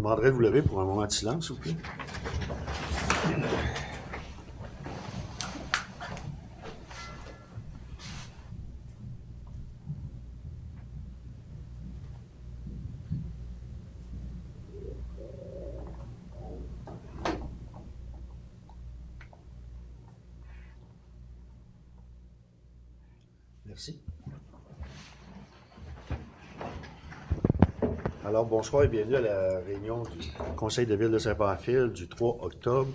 demanderai de vous lever pour un moment de silence, s'il vous plaît. Merci. Alors, bonsoir et bienvenue à la réunion du Conseil de ville de Saint-Pamphile du 3 octobre.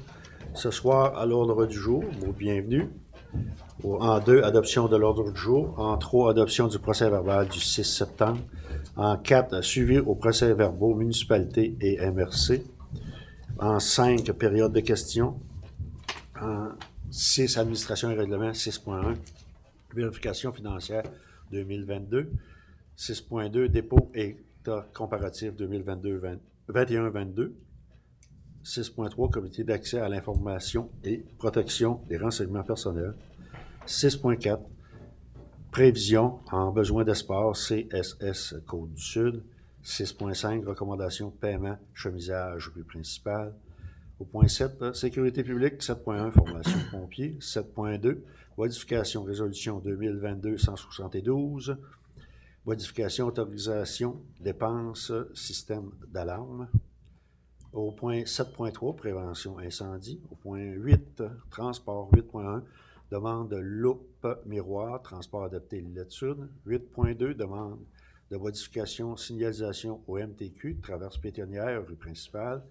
Ce soir, à l'ordre du jour, vos bienvenus. En 2, adoption de l'ordre du jour. En 3, adoption du procès-verbal du 6 septembre. En 4, suivi aux procès-verbaux municipalité et MRC. En 5, période de questions. En 6, administration et règlement 6.1. Vérification financière 2022. 6.2, dépôt et état comparatif 2021-22. 6.3, comité d'accès à l'information et protection des renseignements personnels. 6.4, prévision en besoin d'espace CSS Côte du Sud. 6.5, recommandation paiement chemisage rue principale. Au point 7, sécurité publique. 7.1, formation pompiers. 7.2, modification résolution 2022-172. Modification, autorisation, dépenses, système d'alarme. Au point 7.3, prévention incendie. Au point 8, transport 8.1, demande de loupe miroir, transport adapté Lillette-Sud. 8.2, demande de modification, signalisation au MTQ, traverse pétonnière, rue principale.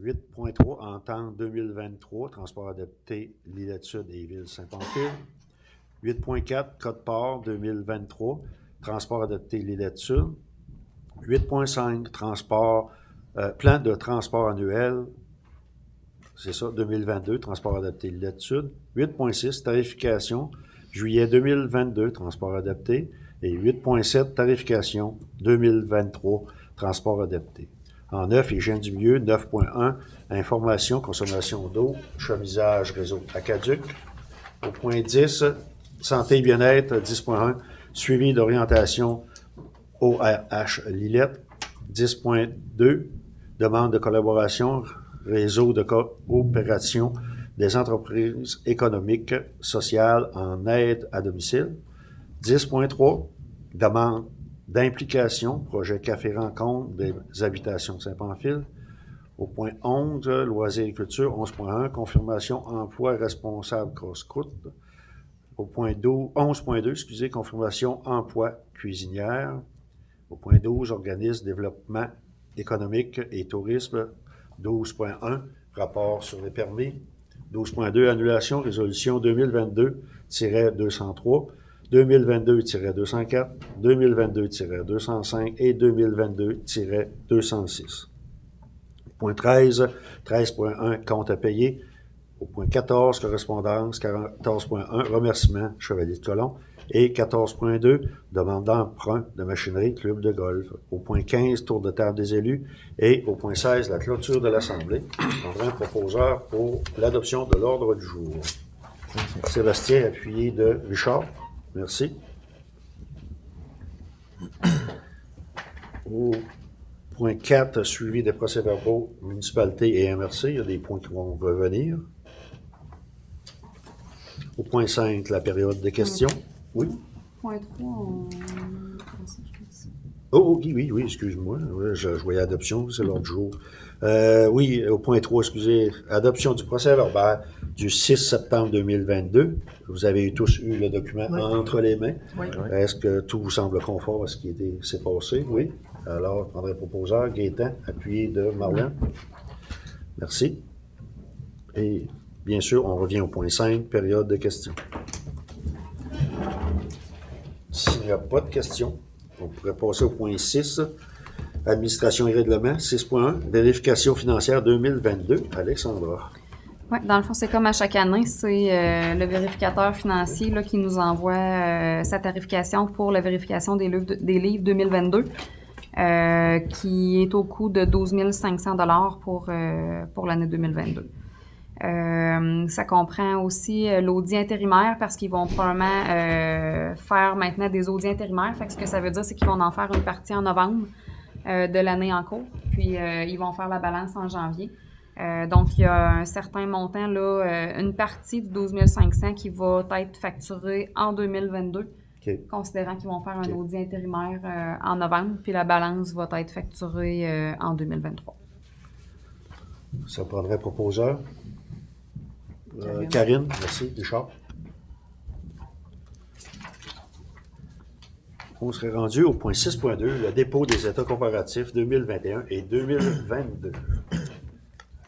8.3, entente 2023, transport adapté Lillette-Sud et Ville-Saint-Pamphile. 8.4, code-port 2023, transport adapté Lillette-Sud. 8.5, plan de transport annuel, c'est ça, 2022, transport adapté Lillette-Sud. 8.6, tarification, juillet 2022, transport adapté. Et 8.7, tarification 2023, transport adapté. En 9, hygiène du milieu, 9.1, information, consommation d'eau, chemisage, réseau aquaduc. Au point 10, santé et bien-être, 10.1, suivi d'orientation ORH Lillette. 10.2, demande de collaboration, réseau de coopération des entreprises économiques, sociales en aide à domicile. 10.3, demande d'implication, projet Café Rencontre des habitations Saint-Pamphile. Au point 11, loisirs et culture, 11.1, confirmation emploi responsable cross-croûte. Au point 11.2, confirmation emploi cuisinière. Au point 12, organisme développement économique et tourisme. 12.1, rapport sur les permis. 12.2, annulation, résolution 2022-203, 2022-204, 2022-205 et 2022-206. Point 13, 13.1, compte à payer. Au point 14, correspondance, 14.1, remerciement, Chevalier de Colomb. Et 14.2, demande d'emprunt de machinerie, club de golf. Au point 15, tour de table des élus. Et au point 16, la clôture de l'Assemblée. On a un proposeur pour l'adoption de l'ordre du jour. Sébastien, appuyé de Richard. Merci. Au point 4, suivi des procès-verbaux municipalité et MRC. Il y a des points qui vont revenir. Au point 5, la période de questions. Oui. Point 3, Oh, oui, excuse-moi. Ouais, je voyais adoption, c'est l'ordre du jour. Oui, au point 3, excusez, adoption du procès-verbal du 6 septembre 2022. Vous avez tous eu le document entre les mains. Oui. Est-ce que tout vous semble conforme à ce qui s'est passé? Oui. Alors, je prendrai proposeur, Gaétan, appuyé de Marlène. Merci. Et bien sûr, on revient au point 5, période de questions. S'il n'y a pas de questions, on pourrait passer au point 6, administration et règlement, 6.1, vérification financière 2022. Alexandra. Oui, dans le fond, c'est comme à chaque année, c'est le vérificateur financier là, qui nous envoie sa tarification pour la vérification des livres 2022, qui est au coût de 12 500 $ pour l'année 2022. Ça comprend aussi l'audit intérimaire parce qu'ils vont probablement faire maintenant des audits intérimaires. Fait que ce que ça veut dire, c'est qu'ils vont en faire une partie en novembre. de l'année en cours. Puis, ils vont faire la balance en janvier. Donc, il y a un certain montant, là, une partie du 12 500 qui va être facturée en 2022, considérant qu'ils vont faire un audit intérimaire en novembre, puis la balance va être facturée en 2023. Ça prendrait proposeur. Karine, merci. Richard. On serait rendu au point 6.2, le dépôt des états comparatifs 2021 et 2022.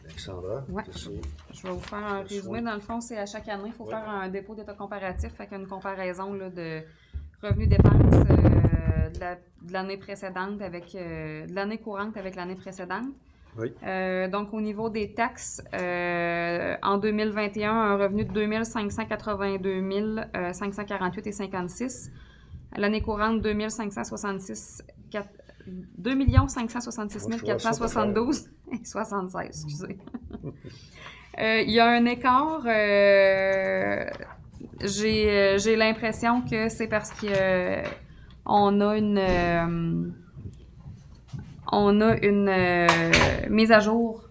Alexandra, ouais. Je vais vous faire un résumé. Dans le fond, c'est à chaque année, il faut faire un dépôt d'état comparatif, fait une comparaison là, de revenus-dépenses de l'année précédente avec de l'année courante avec l'année précédente. Oui. Donc, au niveau des taxes, en 2021, un revenu de 2 582 548,56. L'année courante, 2 566 472 et 76, excusez. Il y a un écart. J'ai l'impression que c'est parce que on a une mise à jour,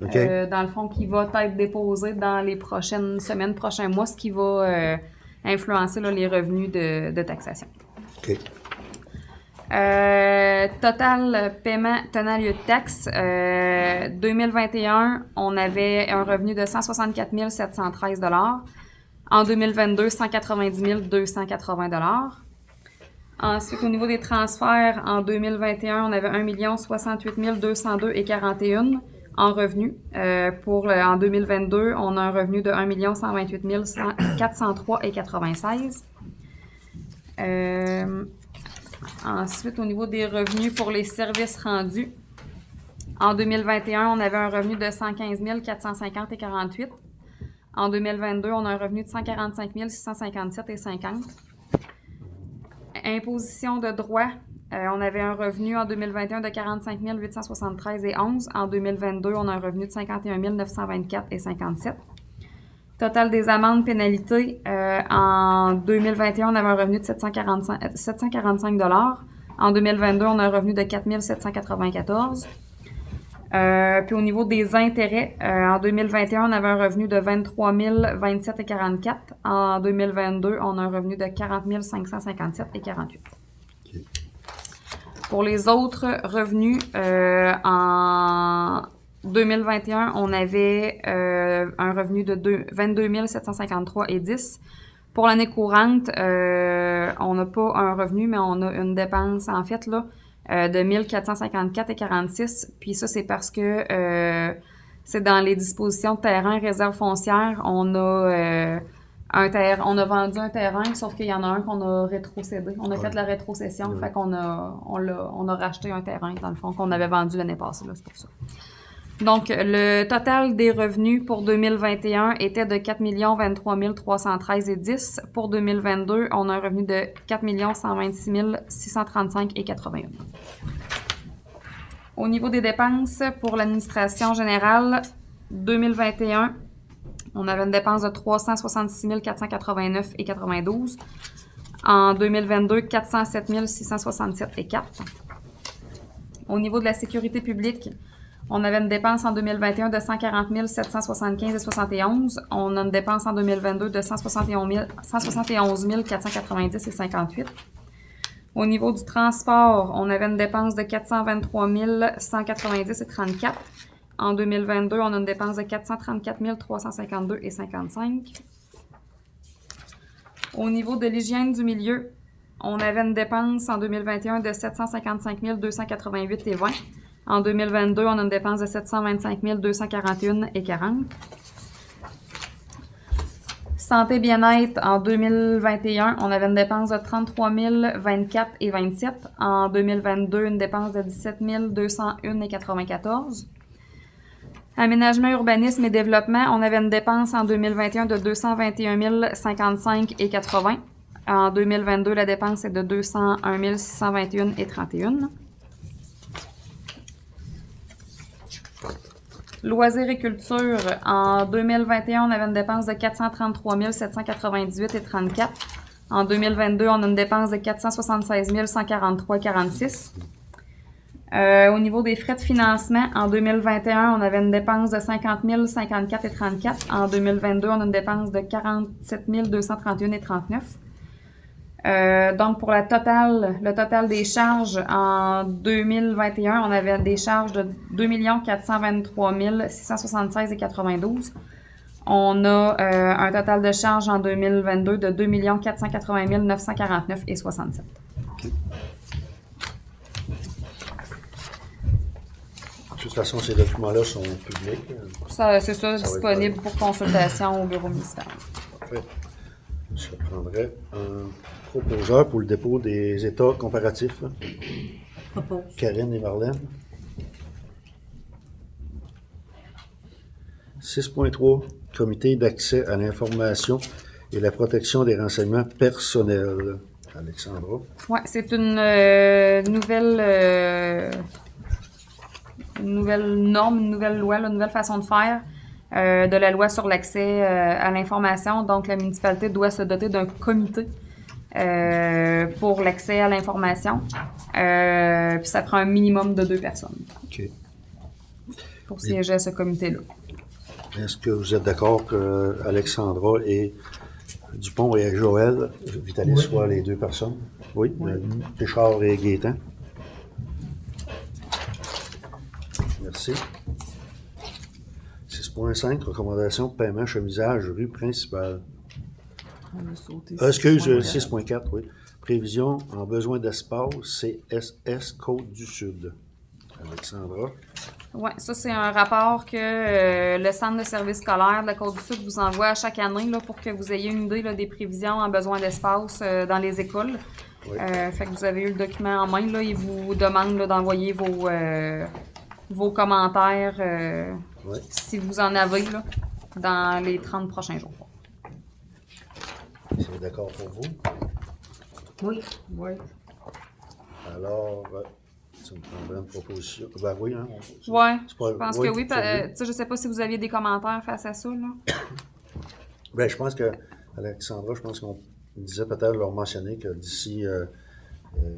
dans le fond, qui va être déposée dans les prochaines semaines, prochains mois, ce qui va influencer là, les revenus de taxation. OK. Total paiement tenant lieu de taxe. 2021, on avait un revenu de 164 713 $. En 2022, 190 280 $. Ensuite, au niveau des transferts, en 2021, on avait 1 068 202,41 $ en revenus. En 2022, on a un revenu de 1 128 403,96 $. Ensuite, au niveau des revenus pour les services rendus, en 2021, on avait un revenu de 115 450,48 $. En 2022, on a un revenu de 145 657,50 $. Imposition de droit, on avait un revenu en 2021 de 45 873,11 $. En 2022, on a un revenu de 51 924,57 $. Total des amendes pénalités, en 2021, on avait un revenu de 745 $. En 2022, on a un revenu de 4 794 $. Puis au niveau des intérêts, en 2021, on avait un revenu de 23 027,44 $. En 2022, on a un revenu de 40 557,48 $. Okay. Pour les autres revenus, en 2021, on avait un revenu de 22 753,10 $. Pour l'année courante, on n'a pas un revenu, mais on a une dépense, en fait, là, de 1454,46 $. Puis ça, c'est parce que c'est dans les dispositions de terrain, réserve foncière. On a vendu un terrain, sauf qu'il y en a un qu'on a rétrocédé. On a fait la rétrocession, fait qu'on a racheté un terrain, dans le fond, qu'on avait vendu l'année passée, là, c'est pour ça. Donc, le total des revenus pour 2021 était de 4 023 313,10 $. Pour 2022, on a un revenu de 4 126 635,81 $. Au niveau des dépenses, pour l'administration générale, 2021, on avait une dépense de 366 489,92 $. En 2022, 407 667,04 $. Au niveau de la sécurité publique, on avait une dépense en 2021 de 140 775,71 $. On a une dépense en 2022 de 171 490,58 $. Au niveau du transport, on avait une dépense de 423 190,34 $. En 2022, on a une dépense de 434 352,55 $. Au niveau de l'hygiène du milieu, on avait une dépense en 2021 de 755 288,20 $. En 2022, on a une dépense de 725 241,40 $. Santé bien-être, en 2021, on avait une dépense de 33 024,27 $. En 2022, une dépense de 17 201,94 $. Aménagement, urbanisme et développement, on avait une dépense en 2021 de 221 055,80 $. En 2022, la dépense est de 201 621,31 $. Loisirs et culture, en 2021, on avait une dépense de 433 798,34 $. En 2022, on a une dépense de 476 143,46 $. Au niveau des frais de financement, en 2021, on avait une dépense de 50 054 et 34. En 2022, on a une dépense de 47 231 et 39. Donc, pour le total des charges, en 2021, on avait des charges de 2 423 676 et 92. On a un total de charges en 2022 de 2 480 949 et 67. OK. De toute façon, ces documents-là sont publics. C'est ça, disponible pour consultation au bureau municipal. Parfait. Je prendrai un proposeur pour le dépôt des états comparatifs. Propose. Karine et Marlène. 6.3. Comité d'accès à l'information et la protection des renseignements personnels. Alexandra. Oui, c'est une nouvelle norme, une nouvelle loi, une nouvelle façon de faire de la loi sur l'accès à l'information. Donc, la municipalité doit se doter d'un comité pour l'accès à l'information. Puis ça prend un minimum de 2 personnes OK. pour siéger à ce comité-là. Est-ce que vous êtes d'accord que Alexandra et Dupont et Joël Vitalis soient les 2 personnes? Oui. Richard et Gaétan. Merci. 6.5, recommandation de paiement chemisage rue principale. Excuse, 6.4, oui. Prévision en besoin d'espace, CSS Côte du Sud. Alexandra. Oui, ça, c'est un rapport que le Centre de services scolaires de la Côte-du-Sud vous envoie à chaque année là, pour que vous ayez une idée là, des prévisions en besoin d'espace dans les écoles. Oui. Fait que vous avez eu le document en main. Là, il vous demande là, d'envoyer vos commentaires Oui. si vous en avez là, dans les 30 prochains jours. C'est d'accord pour vous? Oui. Oui. Alors, ça me prendrait une proposition. Ben oui, hein? Oui, C'est pas- je pense oui, que oui. pour vous. Je ne sais pas si vous aviez des commentaires face à ça. Là. Ben, je pense que, Alexandra, je pense qu'on disait peut-être leur mentionner que d'ici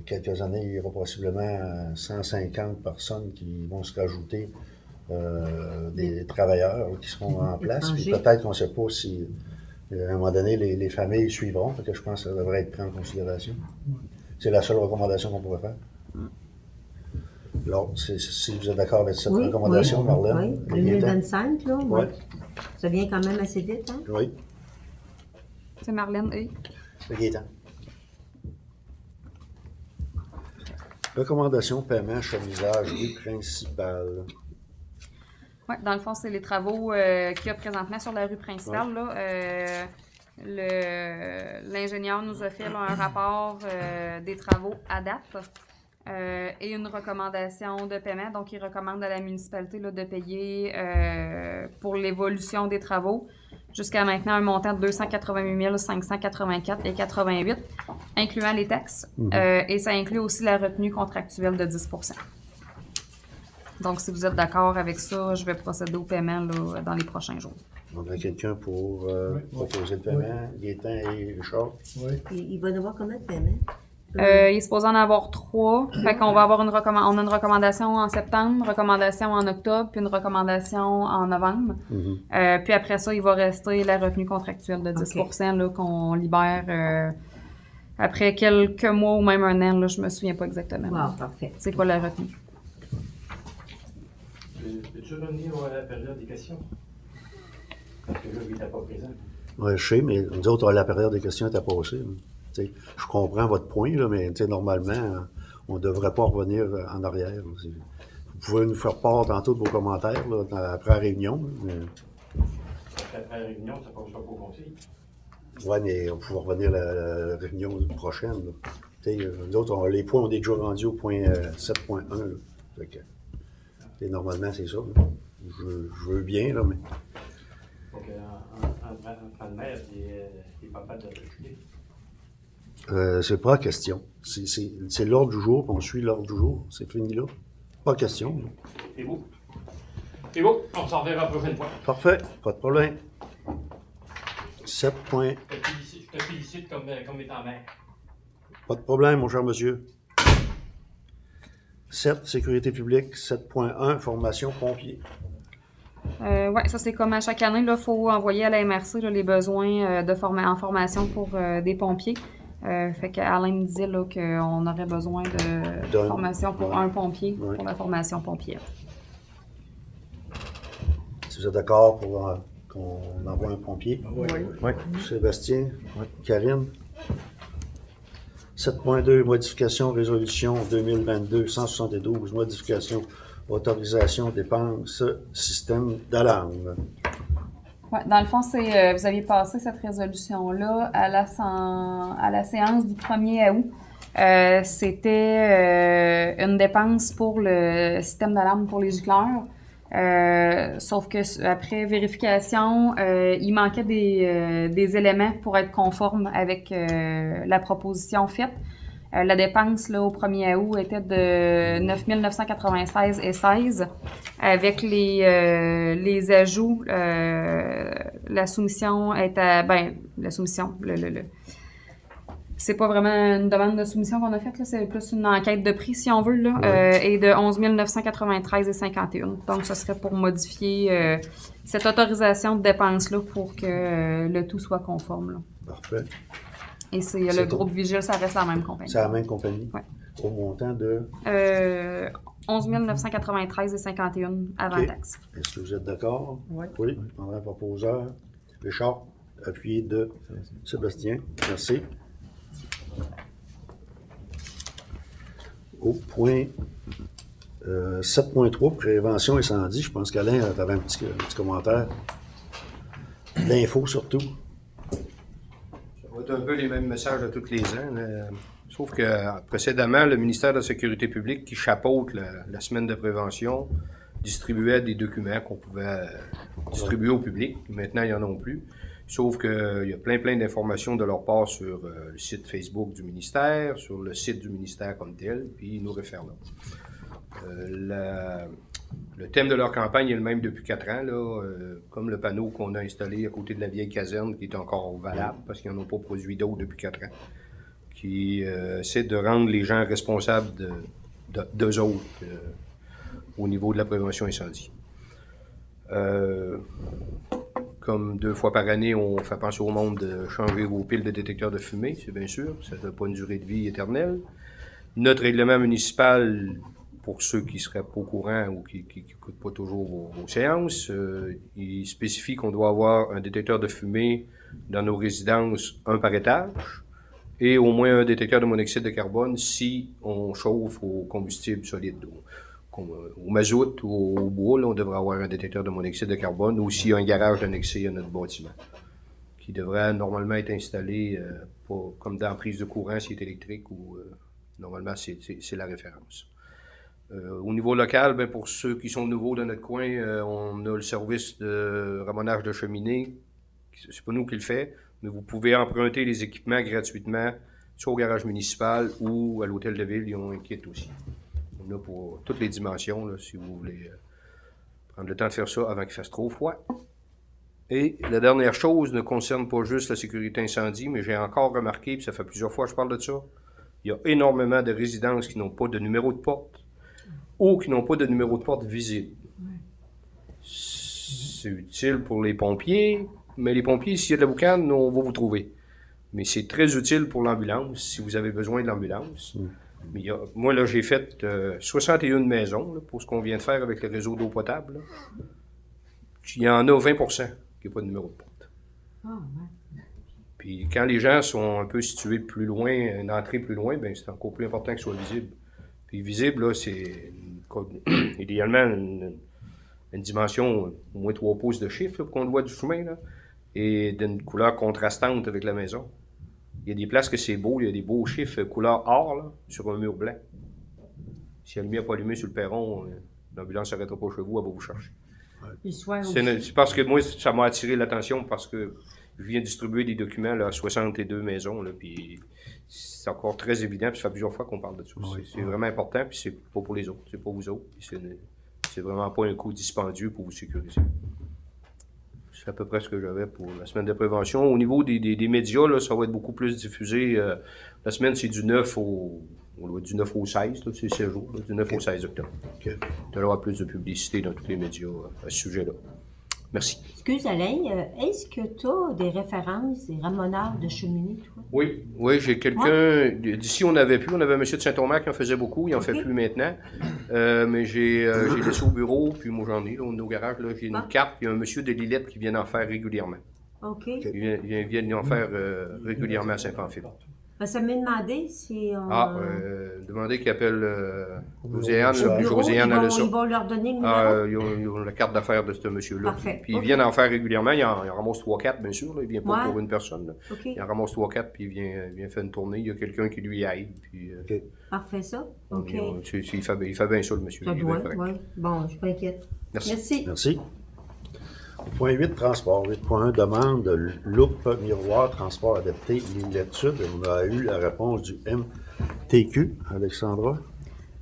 quelques années, il y aura possiblement 150 personnes qui vont se rajouter, des travailleurs qui seront en place. Puis Étrangers. peut-être qu'on ne sait pas si, à un moment donné, les familles suivront. Fait que je pense que ça devrait être pris en considération. C'est la seule recommandation qu'on pourrait faire. Alors, si vous êtes d'accord avec cette Oui, recommandation, oui, Marlène? oui. 2025, là. Oui. Ça vient quand même assez vite, hein? Oui. C'est Marlène et. Gaétan. Recommandation paiement chemisage rue principale. Oui, dans le fond, c'est les travaux qu'il y a présentement sur la rue principale. Là. L'ingénieur nous a fait là, un rapport des travaux à date et une recommandation de paiement. Donc, il recommande à la municipalité là, de payer pour l'évolution des travaux jusqu'à maintenant un montant de 288 584 et 88, incluant les taxes. Et ça inclut aussi la retenue contractuelle de 10 %. Donc, si vous êtes d'accord avec ça, je vais procéder au paiement là, dans les prochains jours. On a quelqu'un pour proposer le paiement. Gaétan et Richard. Oui. Il va devoir combien de paiements? Il est supposé en avoir 3. Fait qu'on va avoir on a une recommandation en septembre, une recommandation en octobre, puis une recommandation en novembre. Puis après ça, il va rester la retenue contractuelle de 10 % là, qu'on libère après quelques mois ou même un an. Là, je me souviens pas exactement. Wow, parfait. C'est quoi la retenue? Peux-tu revenir à la période des questions? Parce que là, il n'était pas présent. Oui, je sais, mais nous autres, la période des questions est à passer. Je comprends votre point, là, mais normalement, on ne devrait pas revenir en arrière. Là. Vous pouvez nous faire part tantôt de vos commentaires là, après la réunion. Mais... Après la réunion, ça ne passe pas au conseil. Oui, mais on pourra revenir à la réunion prochaine. Nous autres, les points, on est déjà rendus au point 7.1. Normalement, c'est ça. Là. Je veux bien, là, mais... Donc, en mer, il est pas mal de reculer. C'est pas la question. C'est l'ordre du jour, puis on suit l'ordre du jour. C'est fini là. Pas question. Là. C'est beau. C'est beau. On s'en verra la prochaine fois. Parfait, pas de problème. 7 points. Je te félicite comme étant mère. Pas de problème, mon cher monsieur. 7, sécurité publique. 7.1, formation pompiers. Oui, ça c'est comme à chaque année, il faut envoyer à la MRC là, les besoins en formation pour des pompiers. Fait qu'Alain me disait là, qu'on aurait besoin de formation pour un pompier, pour la formation pompier. Si vous êtes d'accord pour qu'on envoie un pompier. Oui. Oui. Sébastien, Karine. 7.2, modification résolution 2022-172, modification, autorisation, dépenses, système d'alarme. Ouais, dans le fond, vous aviez passé cette résolution-là à la séance du 1er août. C'était une dépense pour le système d'alarme pour les gicleurs. Sauf que après vérification, il manquait des éléments pour être conforme avec la proposition faite. La dépense là, au 1er août était de 9 996,16 avec les ajouts. La soumission est à... la soumission, c'est pas vraiment une demande de soumission qu'on a faite, là, c'est plus une enquête de prix, si on veut, là, et de 11 993,51. Donc, ce serait pour modifier cette autorisation de dépense-là pour que le tout soit conforme. Là. Parfait. Et c'est le groupe Vigile, ça reste la même compagnie. C'est la même compagnie? Oui. Au montant de? 11 993,51 avant taxe. Est-ce que vous êtes d'accord? Oui. Oui. André proposeur. Richard, appuyé de Sébastien. Merci. Au point 7.3, prévention incendie, je pense qu'Alain, tu avais un petit commentaire. L'info surtout. Ça va être un peu les mêmes messages de tous les ans. Là. Sauf que précédemment, le ministère de la Sécurité publique, qui chapeaute la semaine de prévention, distribuait des documents qu'on pouvait distribuer au public. Maintenant, il n'y en a plus. Sauf qu'il y a plein d'informations de leur part sur le site Facebook du ministère, sur le site du ministère comme tel, puis ils nous réfèrent là. Le thème de leur campagne est le même depuis 4 ans, là, comme le panneau qu'on a installé à côté de la vieille caserne qui est encore valable parce qu'ils n'en ont pas produit d'autres depuis 4 ans, qui essaie de rendre les gens responsables d'eux autres au niveau de la prévention incendie. Comme 2 fois par année, on fait penser au monde de changer vos piles de détecteurs de fumée, c'est bien sûr, ça n'a pas une durée de vie éternelle. Notre règlement municipal, pour ceux qui seraient pas au courant ou qui n'écoutent pas toujours vos séances, il spécifie qu'on doit avoir un détecteur de fumée dans nos résidences, un par étage, et au moins un détecteur de monoxyde de carbone si on chauffe au combustible solide. Au mazout ou au bois, là, on devrait avoir un détecteur de monoxyde de carbone ou s'il y a un garage annexé à notre bâtiment, qui devrait normalement être installé pas comme dans la prise de courant s'il est électrique ou normalement c'est la référence. Au niveau local, pour ceux qui sont nouveaux dans notre coin, on a le service de ramonage de cheminée. C'est pas nous qui le fait, mais vous pouvez emprunter les équipements gratuitement, soit au garage municipal ou à l'hôtel de ville, ils ont un kit aussi. On a pour toutes les dimensions, là, si vous voulez prendre le temps de faire ça avant qu'il fasse trop froid. Et la dernière chose ne concerne pas juste la sécurité incendie, mais j'ai encore remarqué, puis ça fait plusieurs fois que je parle de ça, il y a énormément de résidences qui n'ont pas de numéro de porte ou qui n'ont pas de numéro de porte visible. C'est utile pour les pompiers, mais les pompiers, s'il y a de la boucane, on va vous trouver. Mais c'est très utile pour l'ambulance, si vous avez besoin de l'ambulance. Mais moi, là, j'ai fait 61 maisons là, pour ce qu'on vient de faire avec le réseau d'eau potable. Là. Il y en a 20% qui n'ont pas de numéro de porte. Ah, ouais. Puis quand les gens sont un peu situés plus loin, une entrée plus loin, ben c'est encore plus important qu'ils soient visibles. Puis visible, là, c'est idéalement une dimension au moins 3 pouces de chiffre là, pour qu'on le voit du chemin, là, et d'une couleur contrastante avec la maison. Il y a des places que c'est beau, il y a des beaux chiffres couleur or là, sur un mur blanc. Si la lumière n'est pas allumée sur le perron, l'ambulance ne s'arrêtera pas chez vous, elle va vous chercher. C'est parce que moi, ça m'a attiré l'attention parce que je viens distribuer des documents là, à 62 maisons, là, puis c'est encore très évident, puis ça fait plusieurs fois qu'on parle de ça. C'est vraiment important, puis c'est pas pour les autres, c'est pas vous autres. C'est vraiment pas un coût dispendieux pour vous sécuriser. C'est à peu près ce que j'avais pour la semaine de prévention. Au niveau des médias, là, ça va être beaucoup plus diffusé. La semaine, c'est du 9 au On doit du 9 au 16, là, c'est 16 jours, là, du 9 au 16 octobre. OK. Il y aura plus de publicité dans tous les médias à ce sujet-là. Merci. Excuse Alain, est-ce que tu as des références, des ramoneurs de cheminées, toi? Oui, j'ai quelqu'un. D'ici, on avait un monsieur de Saint-Omer qui en faisait beaucoup, il en fait plus maintenant. Mais j'ai laissé au bureau, puis moi j'en ai, là, au garage, là, j'ai une carte, puis il y a un monsieur de Lillette qui vient en faire régulièrement. OK. Il vient en faire régulièrement à Saint-Pamphile. Ben, ça m'a demandé si on... Demandez qu'il appelle Josiane. au bureau, Josiane, elle a ça. ils vont leur donner le numéro? Ils ont la carte d'affaires de ce monsieur-là. Parfait. Puis ils viennent en faire régulièrement. Il en ramasse 3-4, bien sûr. Là. Il vient pas Ouais. pour une personne. Là. OK. Il en ramasse 3-4, puis il vient faire une tournée. Il y a quelqu'un qui lui aide. Puis, Parfait, ça? OK. il fait bien ça, le monsieur. Ça Il est doit, bien correct. oui. Bon, je suis pas inquiète. Merci. Merci. Point 8, transport. 8.1, demande de loupe miroir, transport adapté, Lillette-Sud. On a eu la réponse du MTQ. Alexandra?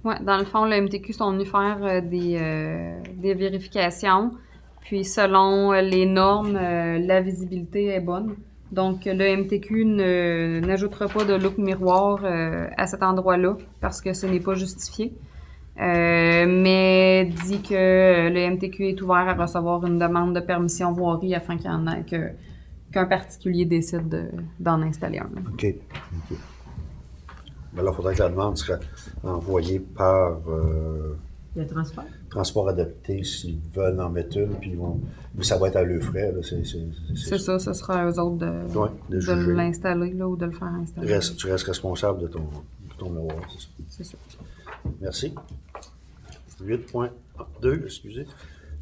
Oui, dans le fond, le MTQ sont venus faire des vérifications. Puis, selon les normes, la visibilité est bonne. Donc, le MTQ n'ajoutera pas de loupe miroir à cet endroit-là parce que ce n'est pas justifié. Mais dit que le MTQ est ouvert à recevoir une demande de permission voirie afin qu'il y en ait qu'un particulier décide d'en installer un. OK. Ben là, il faudrait que la demande serait envoyée par Le transport? transport adapté s'ils veulent en mettre une, puis mais ça va être à leurs frais. Là. C'est ça, ce sera à eux autres de de juger. l'installer là, ou de le faire installer. Tu restes responsable de ton miroir, c'est ça. C'est ça. Merci. 8.2, excusez.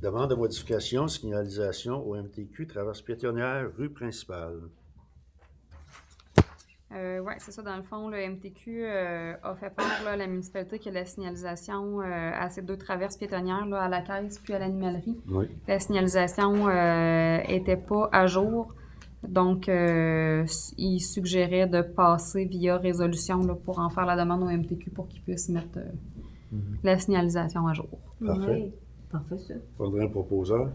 Demande de modification, signalisation au MTQ, traverse piétonnière, rue principale. Oui, c'est ça. Dans le fond, le MTQ a fait part là, à la municipalité que la signalisation à ces deux traverses piétonnières, là, à la caisse puis à l'animalerie, Oui. la signalisation était pas à jour. Donc, il suggérait de passer via résolution là, pour en faire la demande au MTQ pour qu'ils puissent mettre la signalisation à jour. Parfait. Oui. Parfait, ça. Faudrait un proposeur.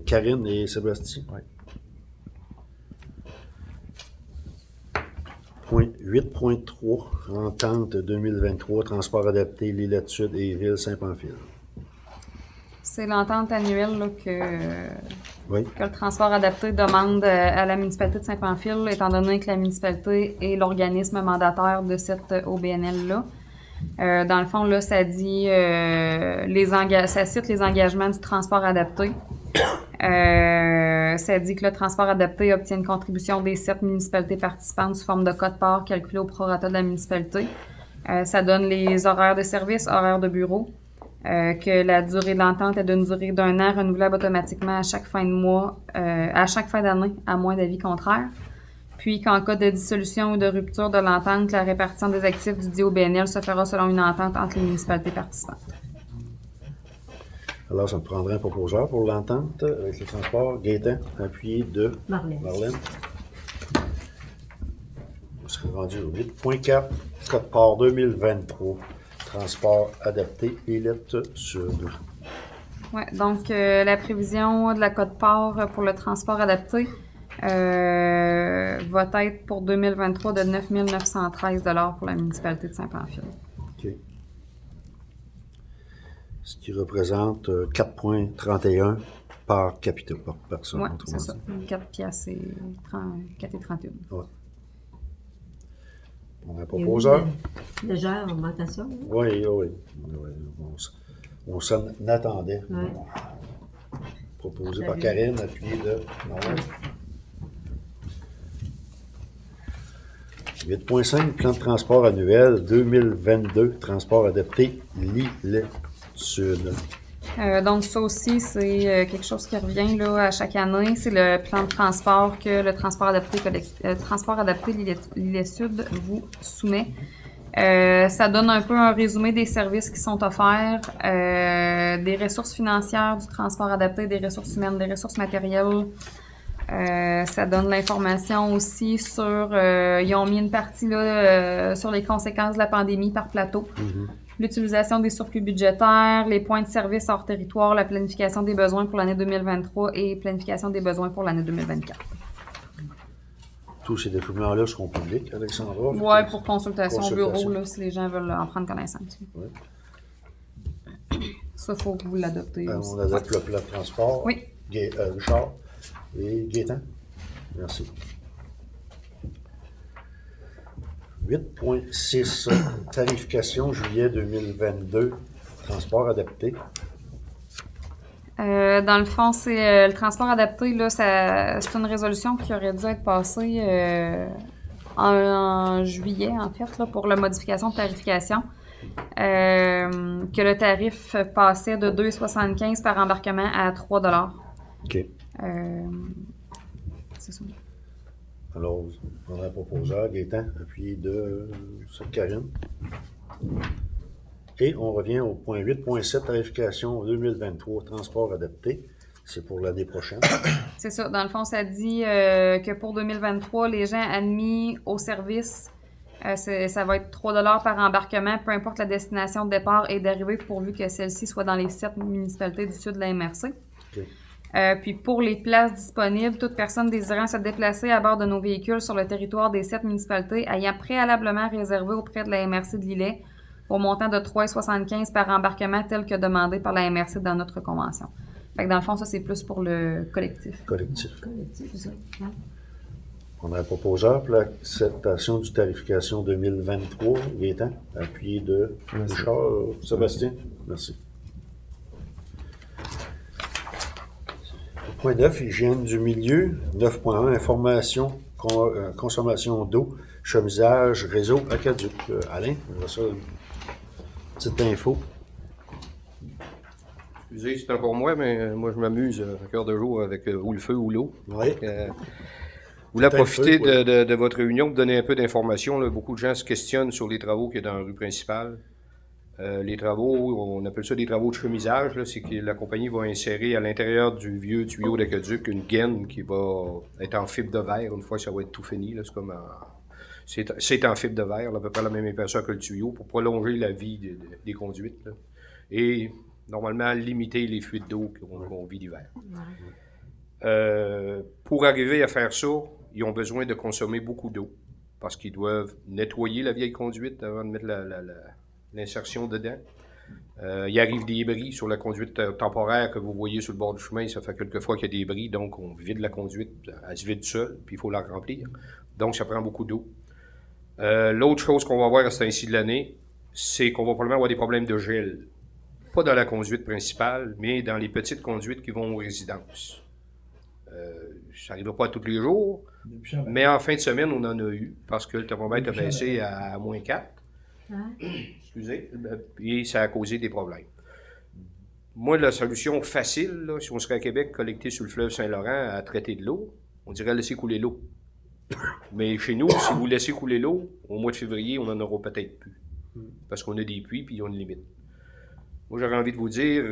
Karine et Sébastien. Oui. Point 8.3, entente 2023, transport adapté, Lillette-Sud et Ville-Saint-Pamphile. C'est l'entente annuelle là, Oui. que le transport adapté demande à la municipalité de Saint-Pamphile, étant donné que la municipalité est l'organisme mandataire de cette OBNL-là. Dans le fond, là, ça dit ça cite les engagements du transport adapté. Ça dit que le transport adapté obtient une contribution des 7 municipalités participantes sous forme de quote-part calculé au prorata de la municipalité. Ça donne les horaires de service, horaires de bureau, que la durée de l'entente est d'une durée d'1 an renouvelable automatiquement à chaque fin de mois, à chaque fin d'année, à moins d'avis contraire. Puis qu'en cas de dissolution ou de rupture de l'entente, la répartition des actifs du dit OBNL se fera selon une entente entre les municipalités participantes. Alors, ça me prendrait un proposeur pour l'entente avec le transport. Gaétan, appuyé de Marlène. On serait rendu au 8.4, code-part 2023, transport adapté, Lillette-Sud. Oui, donc la prévision de la quote-part pour le transport adapté va être pour 2023 de 9 913 $ pour la municipalité de Saint-Pamphile. OK. Ce qui représente 4,31 par capita, par personne. Oui, autrement c'est ça. dit. 4 piastres et 31. Ouais. On a un Il y a proposeur? eu une légère augmentation. Hein? Oui. On s'en attendait. Ouais. Proposé par Karine, appuyé de Marlène. 8.5, plan de transport annuel 2022, transport adapté, Lillette-Sud. Donc ça aussi, c'est quelque chose qui revient là, à chaque année. C'est le plan de transport que le transport adapté Lillette-Sud vous soumet. Ça donne un peu un résumé des services qui sont offerts, des ressources financières du transport adapté, des ressources humaines, des ressources matérielles. Ça donne l'information aussi sur... ils ont mis une partie là, sur les conséquences de la pandémie par plateau. L'utilisation des surplus budgétaires, les points de service hors territoire, la planification des besoins pour l'année 2023 et planification des besoins pour l'année 2024. Tous ces documents-là seront publics, Alexandra. Ouais, pour consultation au Consultation. bureau, là, si les gens veulent en prendre connaissance. Ouais. Ça, il faut que vous l'adoptez aussi. On adopte le plan de transport. Oui. Richard et Gaétan. Merci. 8.6, tarification juillet 2022, transport adapté. Dans le fond, c'est le transport adapté, là, c'est une résolution qui aurait dû être passée en juillet, en fait, là, pour la modification de tarification. Que le tarif passait de 2,75 par embarquement à 3 $. OK. C'est ça. Alors, on prendra un proposeur, Gaétan, appuyé de Karine. Et on revient au point 8.7, tarification 2023, transport adapté. C'est pour l'année prochaine. C'est ça. Dans le fond, ça dit que pour 2023, les gens admis au service, ça va être 3 $ par embarquement, peu importe la destination de départ et d'arrivée, pourvu que celle-ci soit dans les 7 municipalités du sud de la MRC. OK. Puis pour les places disponibles, toute personne désirant se déplacer à bord de nos véhicules sur le territoire des 7 municipalités ayant préalablement réservé auprès de la MRC de Lillet au montant de 3,75 par embarquement tel que demandé par la MRC dans notre convention. Fait que dans le fond, ça, c'est plus pour le collectif. Collectif. C'est ça. Ouais. On a un proposeur pour l'acceptation du tarification 2023, Gaétan, appuyé de Richard, Sébastien. Merci. Point 9, hygiène du milieu. 9.1, information, consommation d'eau, chemisage, réseau aqueduc. Alain, on va ça, une petite info. Excusez, c'est encore moi, mais moi je m'amuse à cœur de jour avec ou le feu ou l'eau. Oui. Je voulais Peut-être profiter le feu, de votre réunion pour donner un peu d'informations. Là. Beaucoup de gens se questionnent sur les travaux qu'il y a dans la rue principale. Les travaux, on appelle ça des travaux de chemisage. Là, c'est que la compagnie va insérer à l'intérieur du vieux tuyau d'aqueduc une gaine qui va être en fibre de verre. Une fois que ça va être tout fini, là, c'est en fibre de verre, là, à peu près la même épaisseur que le tuyau, pour prolonger la vie des conduites. Là. Et normalement, limiter les fuites d'eau qu'on vit l'hiver. Pour arriver à faire ça, ils ont besoin de consommer beaucoup d'eau parce qu'ils doivent nettoyer la vieille conduite avant de mettre l'insertion dedans. Il arrive des bris sur la conduite temporaire que vous voyez sur le bord du chemin. Ça fait quelques fois qu'il y a des bris, donc on vide la conduite, elle se vide seule, puis il faut la remplir. Donc, ça prend beaucoup d'eau. L'autre chose qu'on va voir à cet ainsi de l'année, c'est qu'on va probablement avoir des problèmes de gel. Pas dans la conduite principale, mais dans les petites conduites qui vont aux résidences. Ça n'arrivera pas tous les jours, mais en fin de semaine, on en a eu, parce que le thermomètre a baissé à moins 4. Excusez, et ça a causé des problèmes. Moi, la solution facile, là, si on serait à Québec, collecté sur le fleuve Saint-Laurent à traiter de l'eau, on dirait laisser couler l'eau. Mais chez nous, si vous laissez couler l'eau, au mois de février, on n'en aura peut-être plus. Parce qu'on a des puits, puis ils ont une limite. Moi, j'aurais envie de vous dire,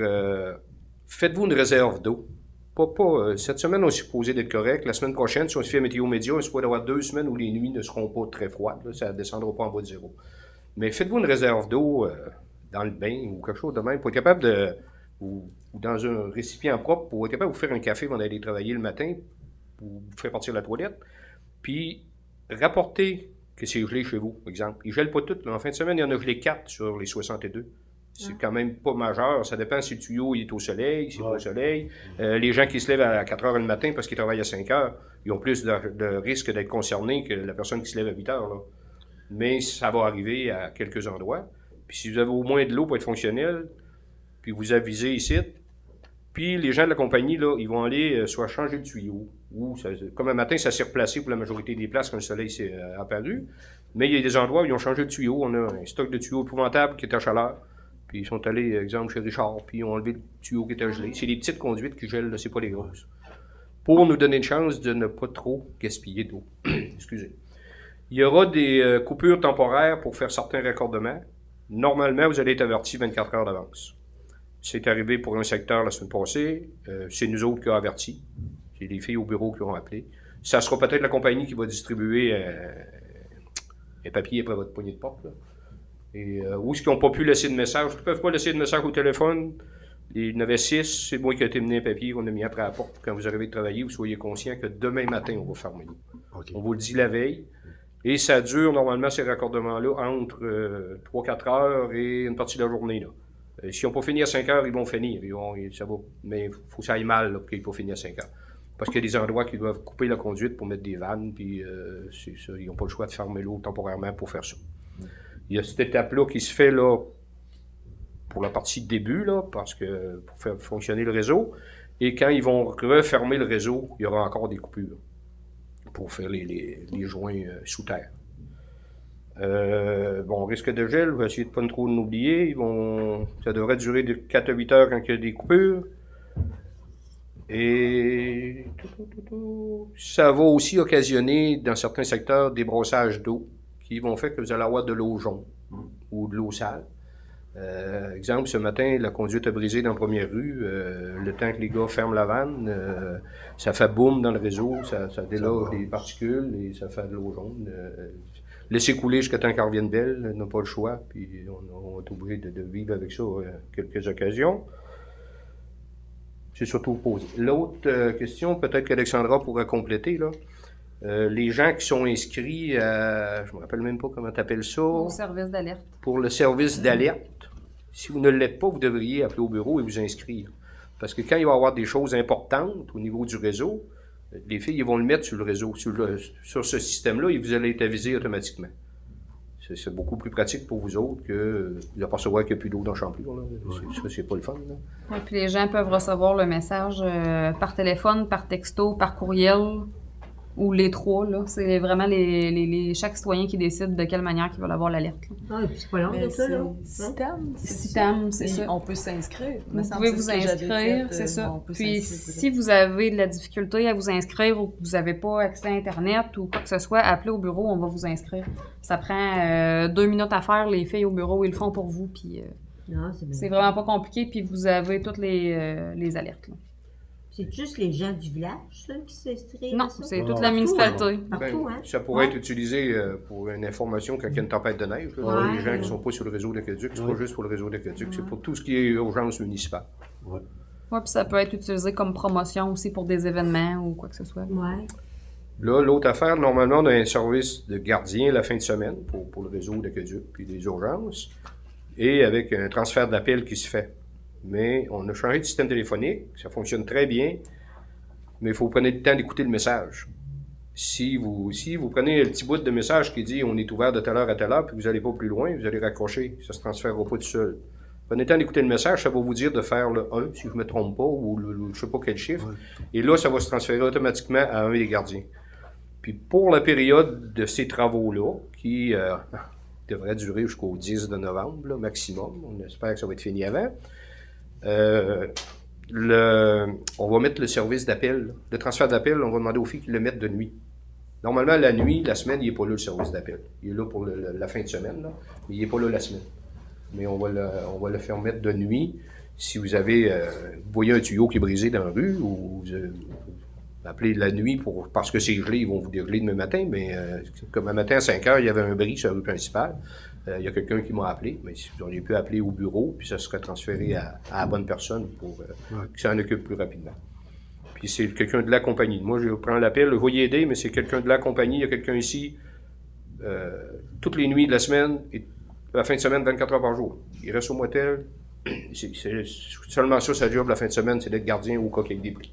faites-vous une réserve d'eau. Cette semaine, on est supposé d'être correct. La semaine prochaine, si on se fait météo média, on se pourrait avoir 2 semaines où les nuits ne seront pas très froides. Là, ça ne descendra pas en bas de 0. Mais faites-vous une réserve d'eau dans le bain ou quelque chose de même pour être capable de... Ou dans un récipient propre pour être capable de vous faire un café avant d'aller travailler le matin ou vous faire partir la toilette. Puis, rapportez que c'est gelé chez vous, par exemple. Ils ne gèlent pas toutes. Là. En fin de semaine, il y en a gelé 4 sur les 62. C'est quand même pas majeur. Ça dépend si le tuyau il est au soleil, si c'est pas au soleil. Les gens qui se lèvent à 4 heures le matin parce qu'ils travaillent à 5 heures, ils ont plus de risque d'être concernés que la personne qui se lève à 8 heures. Là. Mais ça va arriver à quelques endroits. Puis si vous avez au moins de l'eau pour être fonctionnel, puis vous avisez ici, puis les gens de la compagnie, là, ils vont aller soit changer le tuyau, ou comme un matin, ça s'est replacé pour la majorité des places quand le soleil s'est apparu. Mais il y a des endroits où ils ont changé de tuyau. On a un stock de tuyaux épouvantable qui est à chaleur. Puis ils sont allés, exemple, chez Richard, puis ils ont enlevé le tuyau qui était gelé. C'est les petites conduites qui gèlent, là, c'est pas les grosses. Pour nous donner une chance de ne pas trop gaspiller d'eau. Excusez. Il y aura des coupures temporaires pour faire certains raccordements. Normalement, vous allez être averti 24 heures d'avance. C'est arrivé pour un secteur la semaine passée. C'est nous autres qui avons averti. C'est les filles au bureau qui ont appelé. Ça sera peut-être la compagnie qui va distribuer un papier après votre poignée de porte, là. Et où est-ce qu'ils n'ont pas pu laisser de message? Ils ne peuvent pas laisser de message au téléphone. Il y en avait 6, c'est moi qui ai terminé un papier qu'on a mis après à la porte. Quand vous arrivez de travailler, vous soyez conscient que demain matin, on va fermer. OK. On vous le dit la veille. Et ça dure, normalement, ces raccordements-là, entre 3-4 heures et une partie de la journée. Là. S'ils n'ont pas fini à 5 heures, ils vont finir. Ça va. Mais il faut que ça aille mal là, pour qu'ils n'aient pas fini à 5 heures. Parce qu'il y a des endroits qui doivent couper la conduite pour mettre des vannes, puis c'est ça, ils n'ont pas le choix de fermer l'eau temporairement pour faire ça. Il y a cette étape-là qui se fait là pour la partie de début, là, parce que pour faire fonctionner le réseau. Et quand ils vont refermer le réseau, il y aura encore des coupures pour faire les joints sous terre. Bon, risque de gel, je vais essayer de ne pas trop l'oublier. Ça devrait durer de 4 à 8 heures quand il y a des coupures. Et ça va aussi occasionner, dans certains secteurs, des brossages d'eau qui vont faire que vous allez avoir de l'eau jaune ou de l'eau sale. Exemple, ce matin, la conduite a brisé dans la première rue. Le temps que les gars ferment la vanne, ça fait boum dans le réseau, ça déloge des particules et ça fait de l'eau jaune. Laisser couler jusqu'à temps qu'elle revienne belle, n'a pas le choix, puis on est obligé de vivre avec ça quelques occasions. C'est surtout posé. L'autre question, peut-être qu'Alexandra pourra compléter, là. Les gens qui sont inscrits à, je ne me rappelle même pas comment tu appelles ça. Au service d'alerte. Pour le service d'alerte. Si vous ne l'êtes pas, vous devriez appeler au bureau et vous inscrire. Parce que quand il va y avoir des choses importantes au niveau du réseau, les filles ils vont le mettre sur le réseau, sur ce système-là, et vous allez être avisé automatiquement. C'est beaucoup plus pratique pour vous autres que de percevoir qu'il n'y a plus d'eau dans le champlure. Ça, c'est pas le fun. Là. Oui, puis les gens peuvent recevoir le message par téléphone, par texto, par courriel, ou les trois. Là. C'est vraiment chaque citoyen qui décide de quelle manière il va avoir l'alerte. Ah, et puis c'est pas long de ça, là. CITAM, c'est ça. On peut s'inscrire. Vous pouvez vous inscrire, c'est ça. Puis si vous avez de la difficulté à vous inscrire ou que vous n'avez pas accès à Internet ou quoi que ce soit, appelez au bureau, on va vous inscrire. Ça prend 2 minutes à faire, les filles au bureau, ils le font pour vous. Puis c'est vraiment pas compliqué, puis vous avez toutes les alertes. Là. C'est juste les gens du village, ça, qui s'inscrivent? Non, c'est toute la municipalité. Partout, hein? Ça pourrait être utilisé pour une information quand il y a une tempête de neige. Là, les gens qui ne sont pas sur le réseau d'aqueduc, c'est pas juste pour le réseau d'aqueduc, c'est pour tout ce qui est urgence municipale. Oui, puis ça peut être utilisé comme promotion aussi pour des événements ou quoi que ce soit. Oui. Là, l'autre affaire, normalement, on a un service de gardien la fin de semaine pour le réseau d'aqueduc puis des urgences, et avec un transfert d'appel qui se fait. Mais on a changé de système téléphonique, ça fonctionne très bien, mais il faut prendre le temps d'écouter le message. Si vous prenez le petit bout de message qui dit « on est ouvert de telle heure à telle heure » puis vous n'allez pas plus loin, vous allez raccrocher, ça ne se transférera pas tout seul. Prenez le temps d'écouter le message, ça va vous dire de faire le 1, si je ne me trompe pas, ou je ne sais pas quel chiffre, et là, ça va se transférer automatiquement à un des gardiens. Puis pour la période de ces travaux-là, qui devrait durer jusqu'au 10 de novembre, là, maximum, on espère que ça va être fini avant, on va mettre le service d'appel, le transfert d'appel, on va demander aux filles qu'ils le mettent de nuit. Normalement, la nuit, la semaine, il n'est pas là le service d'appel. Il est là pour la fin de semaine, là, mais il n'est pas là la semaine. Mais on va le faire mettre de nuit. Si vous voyez un tuyau qui est brisé dans la rue, ou vous appelez la nuit parce que c'est gelé, ils vont vous dégler demain matin, mais comme un matin à 5 heures, il y avait un bris sur la rue principale. Il y a quelqu'un qui m'a appelé, mais si vous auriez pu appeler au bureau, puis ça serait transféré à la bonne personne pour qu'il s'en occupe plus rapidement. Puis c'est quelqu'un de la compagnie. Moi, je prends l'appel, je vais y aider, mais c'est quelqu'un de la compagnie. Il y a quelqu'un ici, toutes les nuits de la semaine, et la fin de semaine, 24 heures par jour. Il reste au motel. C'est seulement ça, sa job la fin de semaine, c'est d'être gardien au cas qu'il y ait des prix.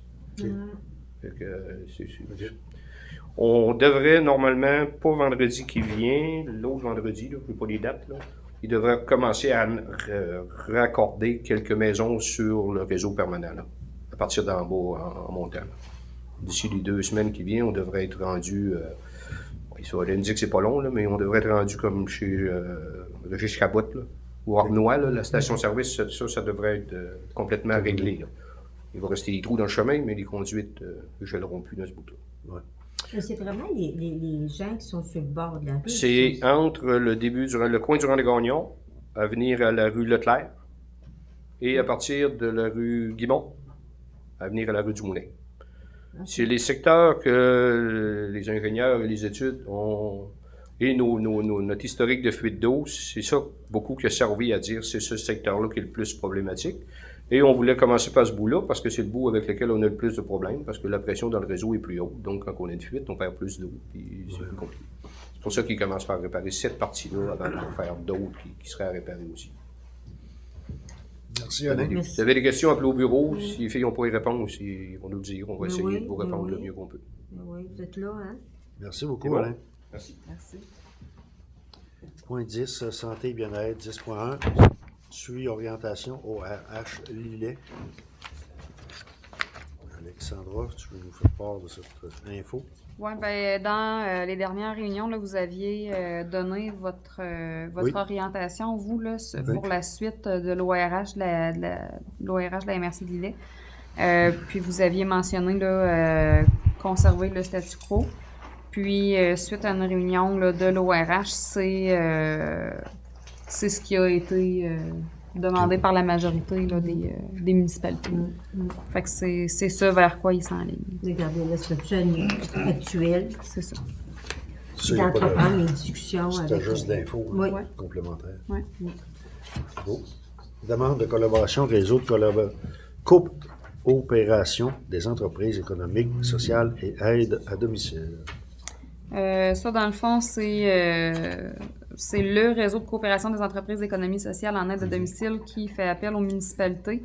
On devrait normalement, pas vendredi qui vient, l'autre vendredi, je n'ai pas les dates, là, il devrait commencer à raccorder quelques maisons sur le réseau permanent, là, à partir d'en bas en montant. D'ici les 2 semaines qui viennent, on devrait être rendu, elle me dit que c'est pas long, là, mais on devrait être rendu comme chez Régis Cabot, là, ou Ornois, là, la station-service, ça devrait être complètement réglé. Là. Il va rester des trous dans le chemin, mais les conduites ne gèleront plus dans ce bout-là. Ouais. Mais c'est vraiment les gens qui sont sur le bord de la rue. C'est entre le coin du Rang-des-Gagnons, à venir à la rue Leclerc, et à partir de la rue Guimont, à venir à la rue du Moulin. Okay. C'est les secteurs que les ingénieurs et les études ont, et notre historique de fuite d'eau, c'est ça beaucoup qui a servi à dire c'est ce secteur-là qui est le plus problématique. Et on voulait commencer par ce bout-là parce que c'est le bout avec lequel on a le plus de problèmes, parce que la pression dans le réseau est plus haute. Donc, quand on a une fuite, on perd plus d'eau, puis c'est plus compliqué. C'est pour ça qu'ils commencent par réparer cette partie-là avant de faire d'autres qui seraient à réparer aussi. Merci, Alain. Si vous avez des questions, appelez au bureau. Si les filles n'ont pas y répondre, ils vont nous le dire. On va essayer de vous répondre le mieux qu'on peut. Oui, vous êtes là, hein? Merci beaucoup, C'est bon. Alain. Merci. Merci. Point 10, santé et bien-être. 10.1, suivi orientation ORH Lillet. Alexandra, tu veux nous faire part de cette info? Oui, ben, dans les dernières réunions, là, vous aviez donné votre Oui. orientation, vous, là, Oui. pour la suite de l'ORH de la MRC de Lillet. Puis vous aviez mentionné là, conserver le statu quo. Puis suite à une réunion là, de l'ORH, c'est ce qui a été demandé par la majorité là, des municipalités. Fait que c'est ça vers quoi ils s'enlignent. Regardez le statut actuel. C'est ça. Ça, y a pas de- D'entreprendre les discussions C'était avec... juste d'infos Oui. complémentaires. Ouais. Bon. Demande de collaboration, réseau de coopération des entreprises économiques, sociales et aide à domicile. Ça, dans le fond, c'est le réseau de coopération des entreprises d'économie sociale en aide à domicile qui fait appel aux municipalités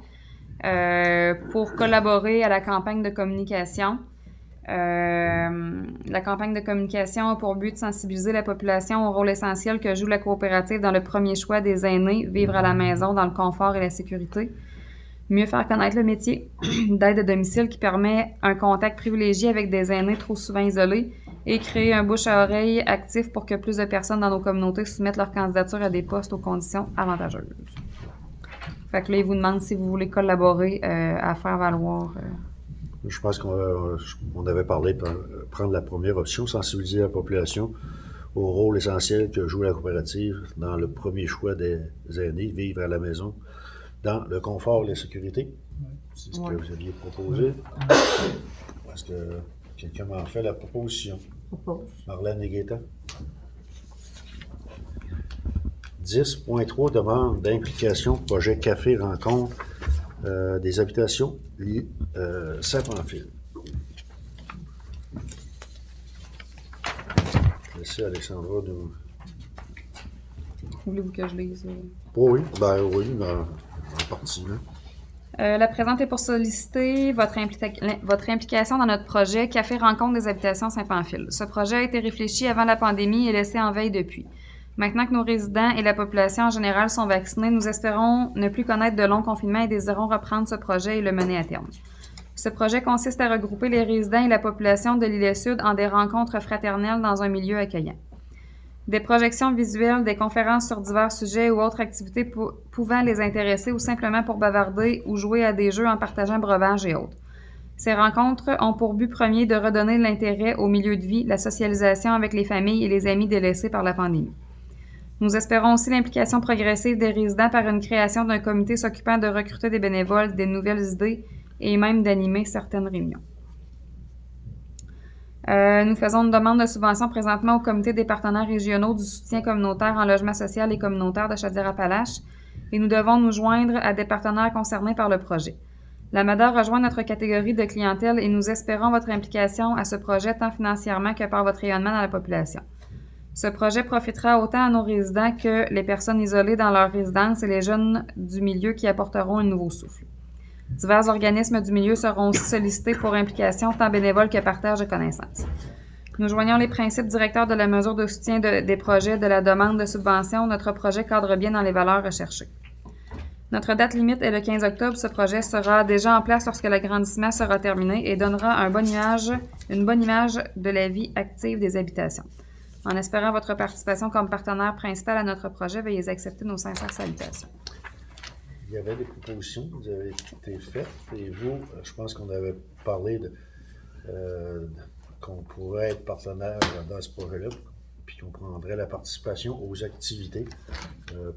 pour collaborer à la campagne de communication. La campagne de communication a pour but de sensibiliser la population au rôle essentiel que joue la coopérative dans le premier choix des aînés, vivre à la maison dans le confort et la sécurité. Mieux faire connaître le métier d'aide à domicile qui permet un contact privilégié avec des aînés trop souvent isolés et créer un bouche à oreille actif pour que plus de personnes dans nos communautés soumettent leur candidature à des postes aux conditions avantageuses. Fait que là, ils vous demandent si vous voulez collaborer à faire valoir. Je pense qu'on avait parlé de prendre la première option, sensibiliser la population au rôle essentiel que joue la coopérative dans le premier choix des aînés, vivre à la maison, dans le confort et la sécurité. C'est ce que vous aviez proposé. Est-ce que quelqu'un m'en fait la proposition? Propose. Marlène et Gaétan. 10.3, demande d'implication projet Café Rencontre des habitations Saint-Pamphile. Laissez Alexandra nous... Voulez-vous que je lise? Oui, en partie. Là. La présente est pour solliciter votre implication dans notre projet Café Rencontre des habitations Saint-Pamphile. Ce projet a été réfléchi avant la pandémie et laissé en veille depuis. Maintenant que nos résidents et la population en général sont vaccinés, nous espérons ne plus connaître de longs confinements et désirons reprendre ce projet et le mener à terme. Ce projet consiste à regrouper les résidents et la population de l'Île-Sud en des rencontres fraternelles dans un milieu accueillant. Des projections visuelles, des conférences sur divers sujets ou autres activités pouvant les intéresser ou simplement pour bavarder ou jouer à des jeux en partageant breuvages et autres. Ces rencontres ont pour but premier de redonner de l'intérêt au milieu de vie, la socialisation avec les familles et les amis délaissés par la pandémie. Nous espérons aussi l'implication progressive des résidents par une création d'un comité s'occupant de recruter des bénévoles, des nouvelles idées et même d'animer certaines réunions. Nous faisons une demande de subvention présentement au comité des partenaires régionaux du soutien communautaire en logement social et communautaire de Chaudière-Appalaches et nous devons nous joindre à des partenaires concernés par le projet. La MADA rejoint notre catégorie de clientèle et nous espérons votre implication à ce projet tant financièrement que par votre rayonnement dans la population. Ce projet profitera autant à nos résidents que les personnes isolées dans leur résidence et les jeunes du milieu qui apporteront un nouveau souffle. Divers organismes du milieu seront aussi sollicités pour implication tant bénévole que partage de connaissances. Nous joignons les principes directeurs de la mesure de soutien des projets de la demande de subvention. Notre projet cadre bien dans les valeurs recherchées. Notre date limite est le 15 octobre. Ce projet sera déjà en place lorsque l'agrandissement sera terminé et donnera une bonne image de la vie active des habitations. En espérant votre participation comme partenaire principal à notre projet, veuillez accepter nos sincères salutations. Il y avait des propositions qui avaient été faites et vous, je pense qu'on avait parlé qu'on pourrait être partenaire dans ce projet-là puis qu'on prendrait la participation aux activités.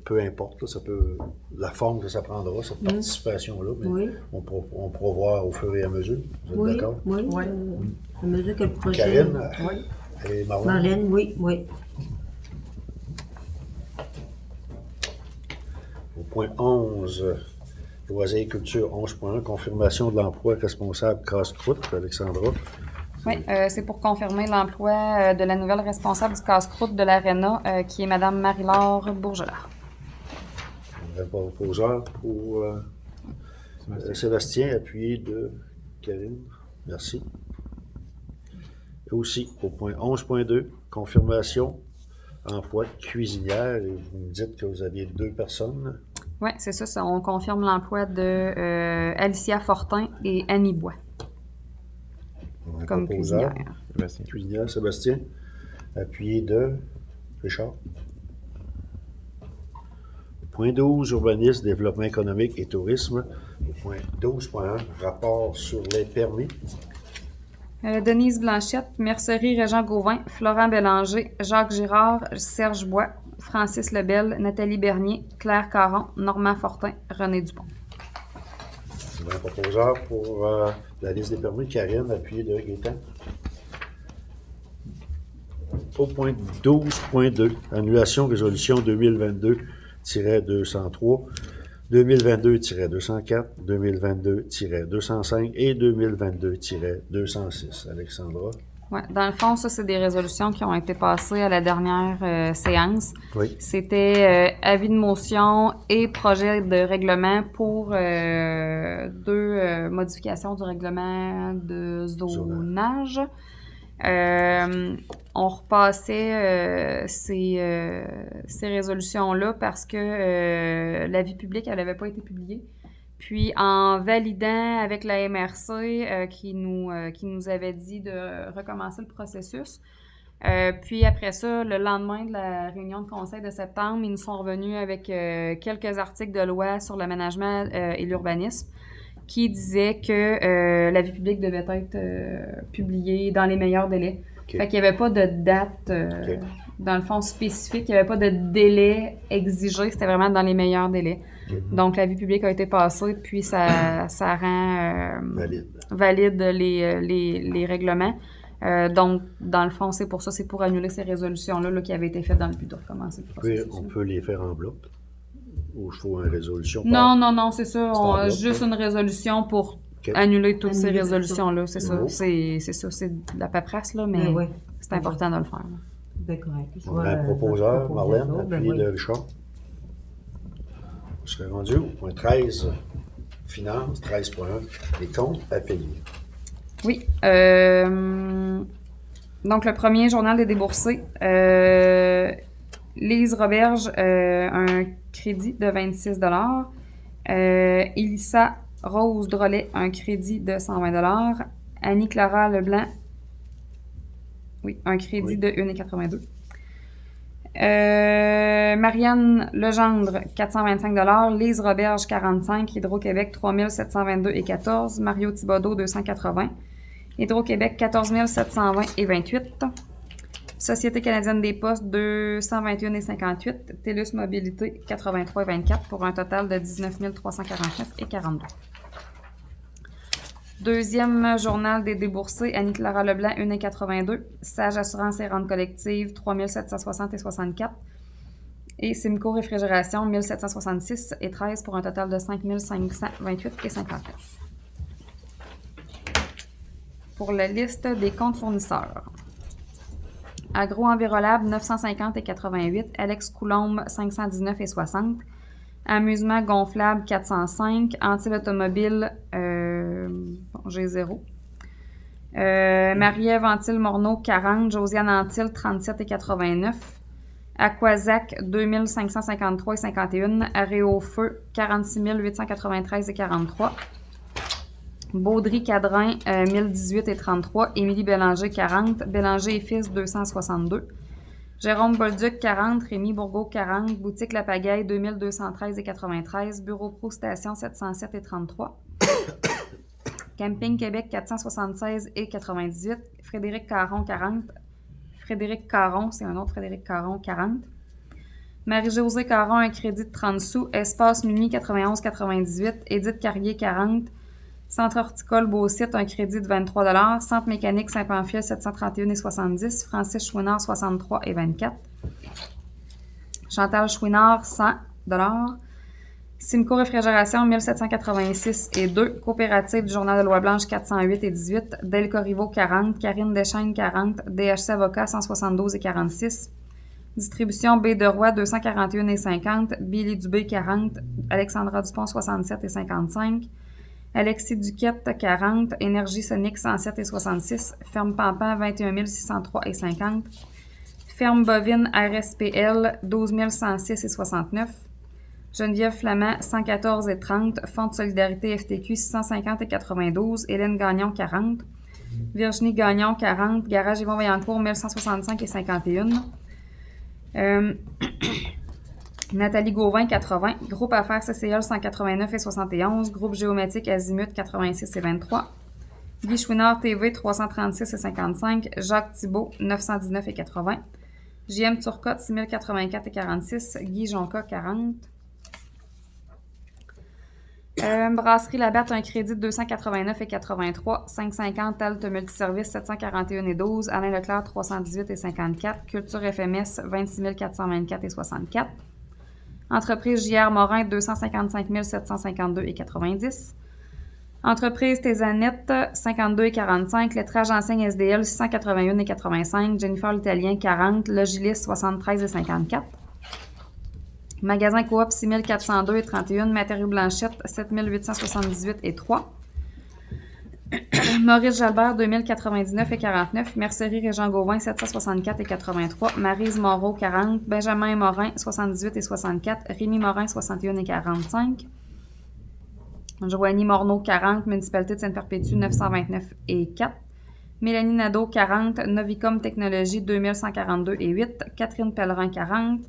Peu importe, là, ça peut la forme que ça prendra, cette participation-là, mais on pourra voir au fur et à mesure. Vous êtes d'accord? Oui, à mesure que le projet... Karine et Marlène? Marlène, oui. Au point 11, Loisirs et culture, 11.1. Confirmation de l'emploi responsable casse-croûte, Alexandra. Oui, c'est pour confirmer l'emploi de la nouvelle responsable du casse-croûte de l'ARENA, qui est Mme Marie-Laure Bourgelat. Un proposeur pour Sébastien, appuyé de Karine. Merci. Et aussi, au point 11.2, confirmation, emploi de cuisinière. Et vous me dites que vous aviez 2 personnes. Oui, c'est ça, on confirme l'emploi de Alicia Fortin et Annie Bois Un comme proposeur. cuisinière. Sébastien. Cuisinière, Sébastien, appuyé de Richard. Point 12, urbanisme, développement économique et tourisme. Au point 12.1, rapport sur les permis. Denise Blanchette, Mercerie Régent Gauvin, Florent Bélanger, Jacques Girard, Serge Bois, Francis Lebel, Nathalie Bernier, Claire Caron, Normand Fortin, René Dupont. Un proposeur pour la liste des permis, Karine, appuyé de Gaétan. Au point 12.2, annulation résolution 2022-203, 2022-204, 2022-205 et 2022-206. Alexandra. Ouais, dans le fond, ça, c'est des résolutions qui ont été passées à la dernière séance. Oui. C'était avis de motion et projet de règlement pour 2 modifications du règlement de zonage. On repassait ces résolutions-là parce que l'avis public, elle n'avait pas été publiée. Puis, en validant avec la MRC qui nous avait dit de recommencer le processus, puis après ça, le lendemain de la réunion de conseil de septembre, ils nous sont revenus avec quelques articles de loi sur l'aménagement et l'urbanisme qui disaient que l'avis public devait être publié dans les meilleurs délais. Okay. Fait qu'il n'y avait pas de date, Okay. dans le fond, spécifique. Il n'y avait pas de délai exigé. C'était vraiment dans les meilleurs délais. Donc, l'avis public a été passé, puis ça rend valide les règlements. Donc, dans le fond, c'est pour ça, c'est pour annuler ces résolutions-là là, qui avaient été faites dans le but de recommencer le processus. On peut les faire en bloc. Ou il faut une résolution? Non, c'est ça. C'est en bloc, juste une résolution pour Okay. annuler toutes ces Annuler résolutions-là. C'est ça. Bon. C'est ça. C'est de la paperasse, là, mais Ben oui. c'est important de le faire. Là. Ben correct. Je On vois, a un proposeur, proposeur, Marlène, ben appuyé oui. de Richard. On serait rendu au point 13, finances, 13.1, les comptes à payer. Oui. Donc, le premier journal des déboursés. Lise Roberge, un crédit de 26 Elissa Rose Drolet, un crédit de 120 Annie-Clara Leblanc, oui, un crédit de 1,82 Marianne Legendre, 425 Lise Roberge, 45 Hydro-Québec, 3722,14 Mario Thibodeau, 280 Hydro-Québec, 14 720,28 Société canadienne des postes, 221,58 TELUS Mobilité, 83,24 pour un total de 19 349,42 Deuxième journal des déboursés, Annie-Clara Leblanc, 1,82 Sage Assurance et Rente collective, 3 760,64 et Simco Réfrigération, 1766,13 pour un total de 5 528,59 Pour la liste des comptes fournisseurs. Agro-Envirolable, 950,88 Alex Coulombe, 519,60 Amusement gonflable, 405 Antille Automobile, j'ai 0 Marie-Ève Antille Morneau, 40 Josiane Antille, 37,89 Aquazac, 2553,51 Aréo Feu, 46 893,43 Baudry Cadrin, 1018,33 Émilie Bélanger, 40 Bélanger et Fils, 262 Jérôme Bolduc, 40 Rémi Bourgault, 40 Boutique La Pagaille, 2213,93 Bureau Pro Station, 707,33 Camping Québec, 476,98 Frédéric Caron, 40 Frédéric Caron, c'est un autre Frédéric Caron, 40 Marie-Josée Caron, un crédit de 30 sous Espace Mimi, 91,98 Édith Carrier, 40 Centre horticole Beausite, un crédit de 23 Centre mécanique Saint-Pamphile, 731,70 Francis Chouinard, 63,24 Chantal Chouinard, 100 Simco Réfrigération 1786 et 2, Coopérative du Journal de Loi-Blanche 408 et 18, Delco Rivo 40, Karine Deschaines 40, DHC Avocat 172 et 46, Distribution B de Roy 241 et 50, Billy Dubé 40, Alexandra Dupont 67 et 55, Alexis Duquette 40, Énergie Sonique 107 et 66, Ferme Pampan 21 603 et 50, Ferme Bovine RSPL 12 106 et 69, Geneviève Flamand 114 et 30, Fonds de solidarité FTQ 650 et 92, Hélène Gagnon 40, Virginie Gagnon 40, Garage Yvon Vaillancourt 1165 et 51, Nathalie Gauvin 80, Groupe Affaires CCL 189 et 71, Groupe Géométrique Azimut 86 et 23, Guy Chouinard TV 336 et 55, Jacques Thibault 919 et 80, JM Turcotte 6084 et 46, Guy Jonca 40. Brasserie Labatte, un crédit de 289 et 83, 550 Alte Multiservice 741 et 12, Alain Leclerc 318 et 54, Culture FMS 26 424 et 64, Entreprise JR Morin 255 752 et 90, Entreprise Tézanette 52 et 45, Lettrage Enseigne SDL 681 et 85, Jennifer l'Italien 40, Logilis 73 et 54, Magasin Coop 6402 et 31, Matériaux Blanchette 7878 et 3, Maurice Jalbert 2099 et 49, Mercerie Régent Gauvin 764 et 83, Maryse Moreau 40, Benjamin Morin 78 et 64, Rémi Morin 61 et 45, Joanie Morneau 40, Municipalité de Sainte-Perpétue 929 et 4, Mélanie Nadeau 40, Novicom Technologies 2142 et 8, Catherine Pellerin 40,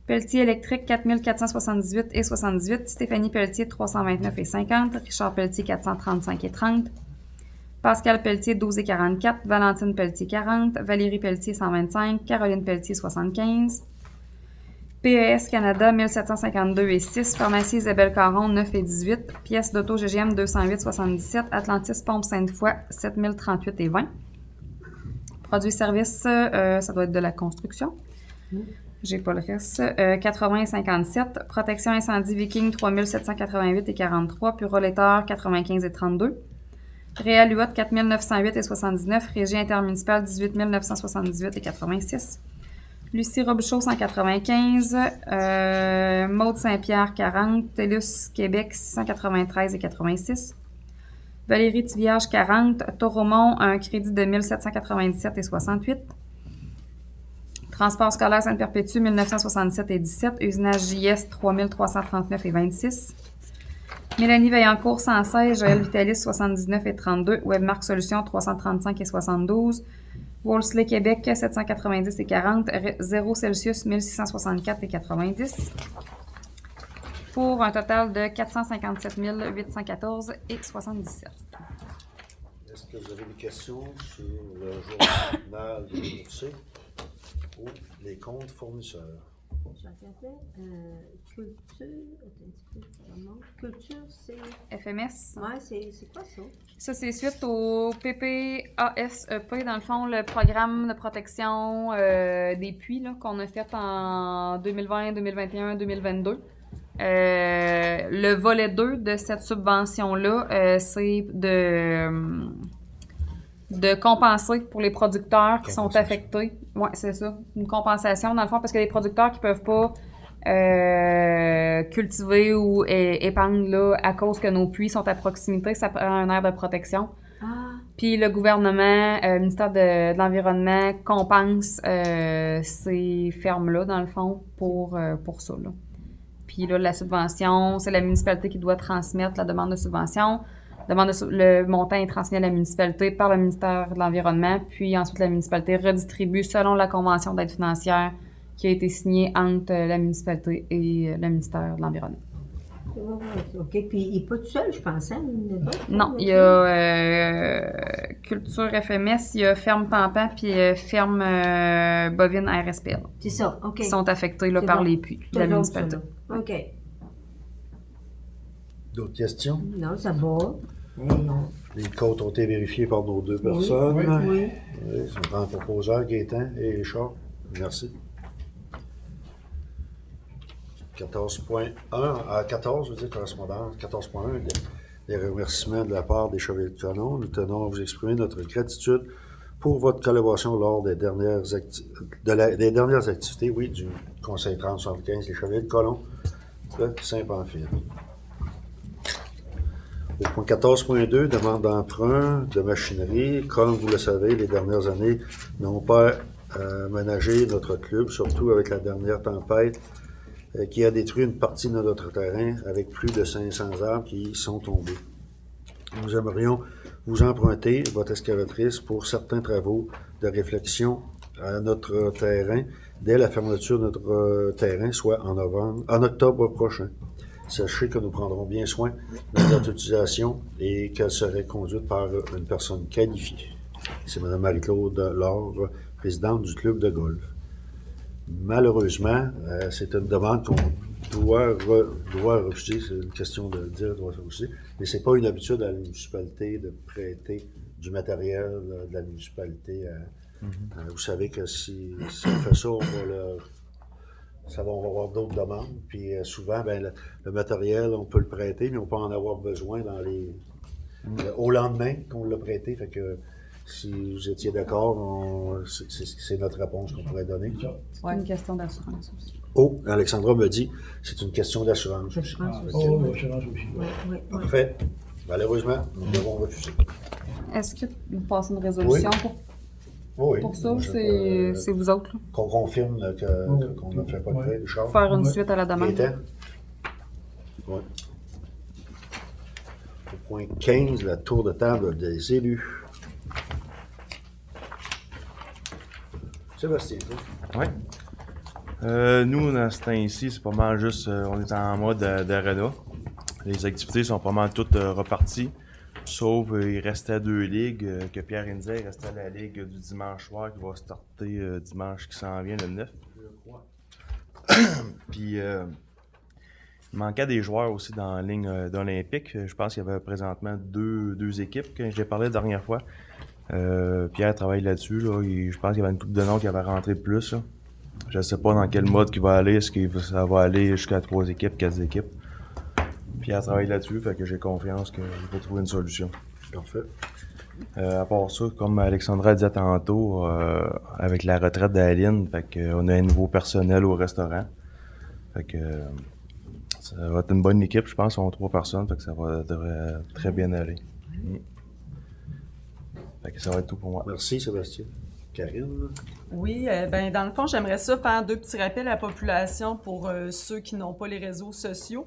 Pelletier électrique 4478 et 78, Stéphanie Pelletier 329 et 50, Richard Pelletier 435 et 30, Pascal Pelletier 12 et 44, Valentine Pelletier 40, Valérie Pelletier 125, Caroline Pelletier 75, PES Canada 1752 et 6, Pharmacie Isabelle Caron 9 et 18, Pièces d'auto GGM 208 77, Atlantis Pompe Sainte-Foy 7038 et 20. Produits services, ça doit être de la construction. J'ai pas le reste. 80 et 57. Protection incendie Viking 3788 et 43. Puroléteur 95 et 32. Réal Huot 4908 et 79. Régie intermunicipale 18 978 et 86. Lucie Robichaud 195. Maude Saint-Pierre 40. TELUS Québec 693 et 86. Valérie Tivierge 40. Toromont, un crédit de 1797 et 68. Transport scolaire Sainte-Perpétue 1967 et 17. Usinage JS 3339 et 26. Mélanie Vaillancourt 116. Joël Vitalis 79 et 32. Webmark Solutions 335 et 72. Wolseley Québec 790 et 40. 0 Celsius 1664 et 90. Pour un total de 457 814 et 77. Est-ce que vous avez des questions sur le journal des boursiers ou les comptes fournisseurs? Je regardais Culture, c'est... FMS. Ouais, c'est quoi ça? Ça, c'est suite au PPASEP, dans le fond, le programme de protection des puits là, qu'on a fait en 2020, 2021, 2022. Le volet 2 de cette subvention-là, c'est de compenser pour les producteurs qui sont affectés. Oui, c'est ça. Une compensation, dans le fond, parce que les producteurs qui peuvent pas cultiver ou épandre là, à cause que nos puits sont à proximité, ça prend un aire de protection. Ah, Puis le gouvernement, le ministère de l'Environnement compense ces fermes-là, dans le fond, pour ça. Là. Puis là, la subvention, c'est la municipalité qui doit transmettre la demande de subvention. Le montant est transmis à la municipalité par le ministère de l'Environnement, puis ensuite la municipalité redistribue selon la convention d'aide financière qui a été signée entre la municipalité et le ministère de l'Environnement. OK. Puis il n'est pas tout seul, je pensais. Non, il y a Culture FMS, il y a Ferme Pampan, puis Ferme Bovine RSPL. C'est ça, OK. Qui sont affectés là, par les puits de la municipalité. OK. D'autres questions? Non, ça va. Les comptes ont été vérifiés par nos deux personnes. Oui. Oui, son grand proposeur, Gaétan et Richard. Merci. 14.1 à 14, je veux dire, correspondance. 14.1, des remerciements de la part des Chevaliers de Colomb. Nous tenons à vous exprimer notre gratitude pour votre collaboration lors des dernières, des dernières activités, oui, du Conseil 3075 des Chevaliers de Colomb de Saint-Pamphile. Au point 14.2, demande d'emprunt de machinerie. Comme vous le savez, les dernières années n'ont pas ménagé notre club, surtout avec la dernière tempête qui a détruit une partie de notre terrain avec plus de 500 arbres qui sont tombés. Nous aimerions vous emprunter votre excavatrice pour certains travaux de réflexion à notre terrain dès la fermeture de notre terrain, soit en octobre prochain. Sachez que nous prendrons bien soin de notre utilisation et qu'elle serait conduite par une personne qualifiée. C'est Mme Marie-Claude Laure, présidente du club de golf. Malheureusement, c'est une demande qu'on doit refuser. C'est une question de dire doit refuser. Mais c'est pas une habitude à la municipalité de prêter du matériel de la municipalité. Vous savez que si on fait ça, on va avoir d'autres demandes. Puis souvent, le matériel, on peut le prêter, mais on peut en avoir besoin au lendemain qu'on l'a prêté. Fait que si vous étiez d'accord, c'est notre réponse qu'on pourrait donner. C'est une question d'assurance aussi. Oh, Alexandra me dit, c'est une question d'assurance. Assurance aussi. l'assurance aussi. Oui. Parfait. Malheureusement, nous devons refuser. Est-ce que vous passez une résolution Oui. pour ça ou c'est vous autres? Là? Qu'on confirme qu'on ne fait pas de prêt, Richard. Faire une suite à la demande? Gaétan? Oui. Au point 15, la tour de table des élus. Sébastien, ça? Oui. Nous, dans ce temps-ci, c'est pas mal juste, on est en mode d'arena. Les activités sont pas mal toutes reparties, sauf il restait 2 ligues, que Pierre disait, il restait la ligue du dimanche soir qui va starter dimanche qui s'en vient, le 9. Puis, il manquait des joueurs aussi dans la ligne d'Olympique. Je pense qu'il y avait présentement deux équipes que j'ai parlé la dernière fois. Pierre travaille là-dessus. Là, je pense qu'il y avait une couple de noms qui avait rentré de plus. Là. Je ne sais pas dans quel mode il va aller. Est-ce que ça va aller jusqu'à 3 équipes, 4 équipes? Pierre travaille là-dessus, fait que j'ai confiance qu'il va trouver une solution. Parfait. À part ça, comme Alexandra disait tantôt, avec la retraite d'Aline, fait qu'on a un nouveau personnel au restaurant. Fait que ça va être une bonne équipe, je pense. On a 3 personnes, fait que ça devrait très bien aller. Fait que ça va être tout pour moi. Merci, Sébastien. Karine? Oui, dans le fond, j'aimerais ça faire 2 petits rappels à la population pour ceux qui n'ont pas les réseaux sociaux.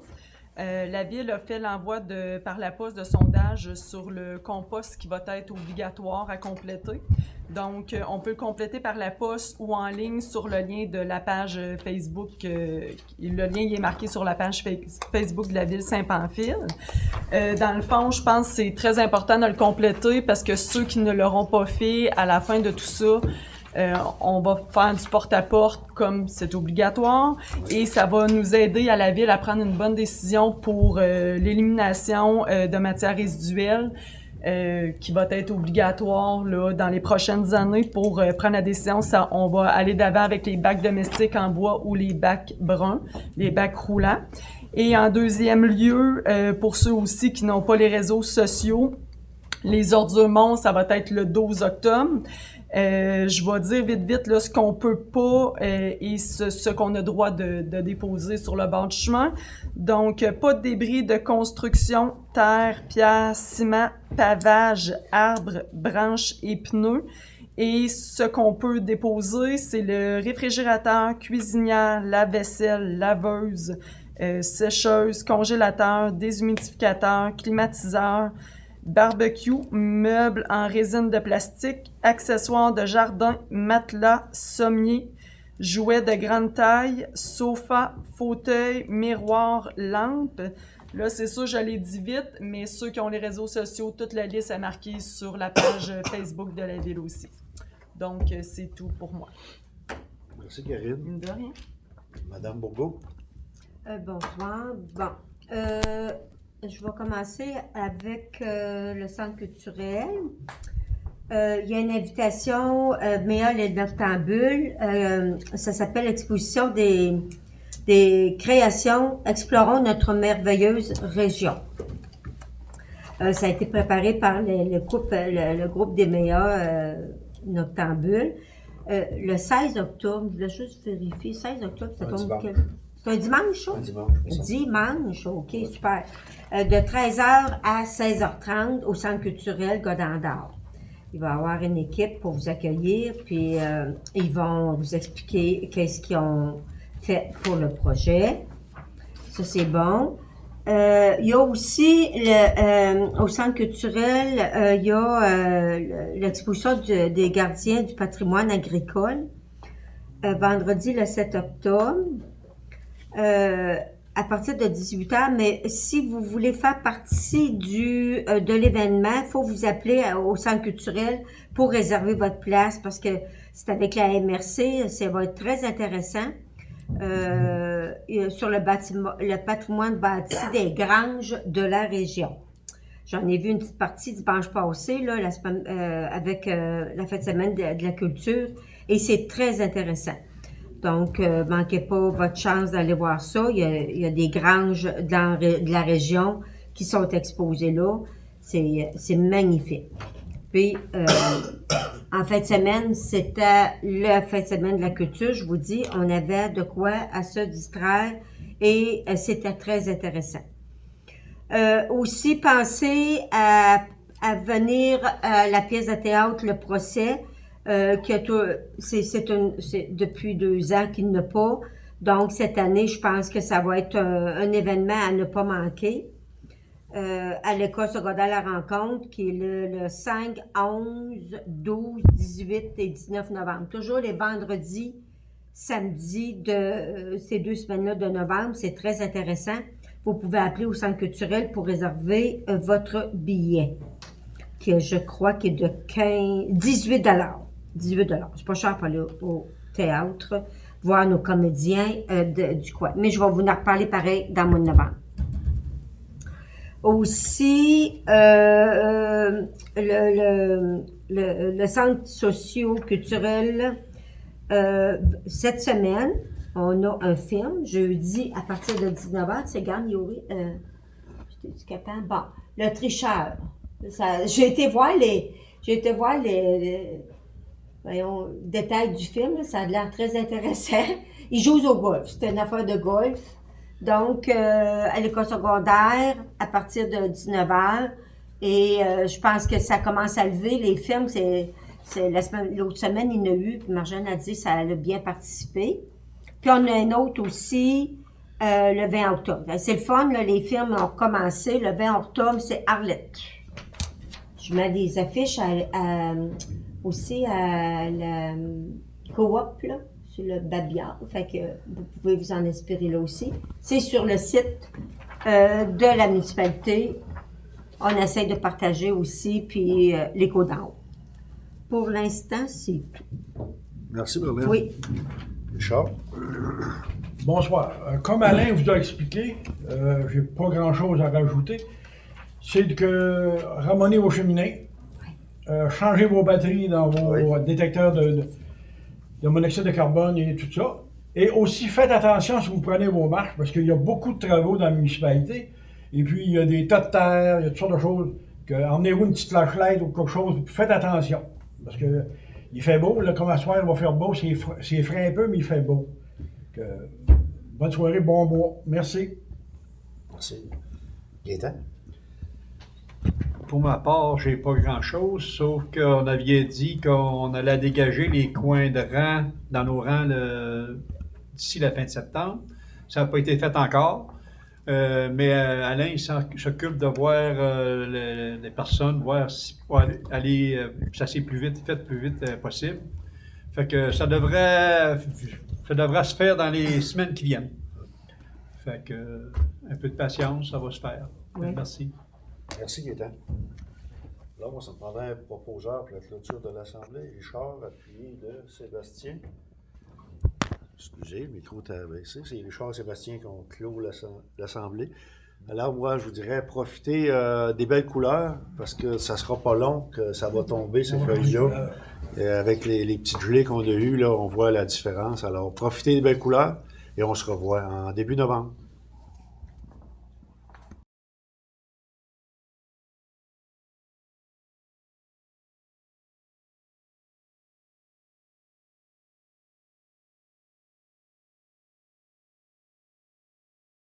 La Ville a fait l'envoi par la poste de sondage sur le compost qui va être obligatoire à compléter. Donc, on peut le compléter par la poste ou en ligne sur le lien de la page Facebook. Le lien il est marqué sur la page Facebook de la Ville Saint-Pamphile. Dans le fond, je pense que c'est très important de le compléter parce que ceux qui ne l'auront pas fait, à la fin de tout ça, on va faire du porte-à-porte comme c'est obligatoire et ça va nous aider à la Ville à prendre une bonne décision pour l'élimination de matières résiduelles qui va être obligatoire là, dans les prochaines années pour prendre la décision. On va aller d'avant avec les bacs domestiques en bois ou les bacs bruns, les bacs roulants. Et en deuxième lieu, pour ceux aussi qui n'ont pas les réseaux sociaux, les ordures monts, ça va être le 12 octobre. Je vais dire vite là, ce qu'on peut pas et ce qu'on a droit de déposer sur le bord du chemin. Donc, pas de débris de construction, terre, pierre, ciment, pavage, arbres, branches et pneus. Et ce qu'on peut déposer, c'est le réfrigérateur, cuisinière, lave-vaisselle, laveuse, sécheuse, congélateur, déshumidificateur, climatiseur, barbecue, meubles en résine de plastique, accessoires de jardin, matelas, sommiers, jouets de grande taille, sofa, fauteuil, miroir, lampe. Là, c'est sûr, je l'ai dit vite, mais ceux qui ont les réseaux sociaux, toute la liste est marquée sur la page Facebook de la Ville aussi. Donc, c'est tout pour moi. Merci, Karine. De rien. Madame Bourgault? Bonsoir. Je vais commencer avec le centre culturel. Il y a une invitation, Méol et le Noctambule. Ça s'appelle l'exposition des créations Explorons notre merveilleuse région. Ça a été préparé par le groupe des meilleurs Noctambule. Le 16 octobre, je voulais juste vérifier, 16 octobre, ça tombe quel? C'est un dimanche, ça? Un dimanche. Dimanche, OK, super. De 13h à 16h30 au Centre culturel Godendard. Il va y avoir une équipe pour vous accueillir, puis ils vont vous expliquer qu'est-ce qu'ils ont fait pour le projet. Ça, c'est bon. Il y a aussi, au Centre culturel, il y a l'exposition des gardiens du patrimoine agricole, vendredi le 7 octobre, à partir de 18h. Mais si vous voulez faire partie de l'événement, il faut vous appeler au Centre culturel pour réserver votre place, parce que c'est avec la MRC, ça va être très intéressant. Sur le patrimoine bâti des granges de la région. J'en ai vu une petite partie dimanche passé, là, avec la fête de semaine de la culture, et c'est très intéressant. Donc, manquez pas votre chance d'aller voir ça. Il y a des granges de la région qui sont exposées là. C'est magnifique. Puis, en fin de semaine, c'était la fin de semaine de la culture. Je vous dis, on avait de quoi à se distraire et c'était très intéressant. Aussi, pensez à venir à la pièce de théâtre Le Procès, c'est depuis 2 ans qu'il n'a pas. Donc, cette année, je pense que ça va être un événement à ne pas manquer. À l'école secondaire La Rencontre, qui est le 5, 11, 12, 18 et 19 novembre. Toujours les vendredis, samedis de ces 2 semaines-là de novembre. C'est très intéressant. Vous pouvez appeler au Centre culturel pour réserver votre billet, qui je crois qu'il est de 18 $. 18 $. C'est pas cher pour aller au théâtre, voir nos comédiens du coin. Mais je vais vous en reparler pareil dans le mois de novembre. Aussi, le centre socio-culturel, cette semaine, on a un film, jeudi, à partir de 19h. C'est Garde, Yuri. J'étais-tu capable? Bon, Le Tricheur. J'ai été voir les voyons, détails du film. Là, ça a l'air très intéressant. Ils jouent au golf. C'était une affaire de golf. Donc, à l'école secondaire, à partir de 19h, et je pense que ça commence à lever. Les films, l'autre semaine, il y en a eu, puis Marjane a dit que ça a bien participé. Puis on a un autre aussi, le 20 octobre. C'est le fun, là, les films ont commencé. Le 20 octobre, c'est Arlette. Je mets des affiches aussi à la coop, là, sur le Babillard. Fait que vous pouvez vous en inspirer là aussi. C'est sur le site de la municipalité. On essaie de partager aussi, puis l'écho d'en haut. Pour l'instant, c'est tout. Merci, Robert. Oui. Richard? Bonsoir. Comme Alain vous a expliqué, j'ai pas grand-chose à rajouter. C'est que ramonez vos cheminées, changez vos batteries dans vos détecteurs de monoxyde de carbone et tout ça. Et aussi, faites attention si vous prenez vos marches, parce qu'il y a beaucoup de travaux dans la municipalité. Et puis, il y a des tas de terre, il y a toutes sortes de choses. Emmenez-vous une petite flashlight ou quelque chose, faites attention. Parce que il fait beau, là, comme à soir, il va faire beau. C'est frais un peu, mais il fait beau. Bonne soirée, bon mois. Merci. Merci. Gaëtan? Pour ma part, j'ai pas grand-chose, sauf qu'on avait dit qu'on allait dégager les coins de rang dans nos rangs d'ici la fin de septembre. Ça n'a pas été fait encore. Mais Alain, il s'occupe de voir les personnes, voir si aller chasser plus vite, fait plus vite possible. Fait que ça devrait se faire dans les semaines qui viennent. Fait que un peu de patience, ça va se faire. Oui. Merci. Merci, Gaëtan. Là, on s'en prendrait un proposeur pour la clôture de l'Assemblée. Richard, appuyé de Sébastien. Excusez, le micro t'a baissé. C'est Richard et Sébastien qui ont clos l'Assemblée. Alors, moi, je vous dirais, profitez des belles couleurs, parce que ça sera pas long que ça va tomber, ces feuilles-là. Avec les petites gelées qu'on a eues, là, on voit la différence. Alors, profitez des belles couleurs. et on se revoit en début novembre.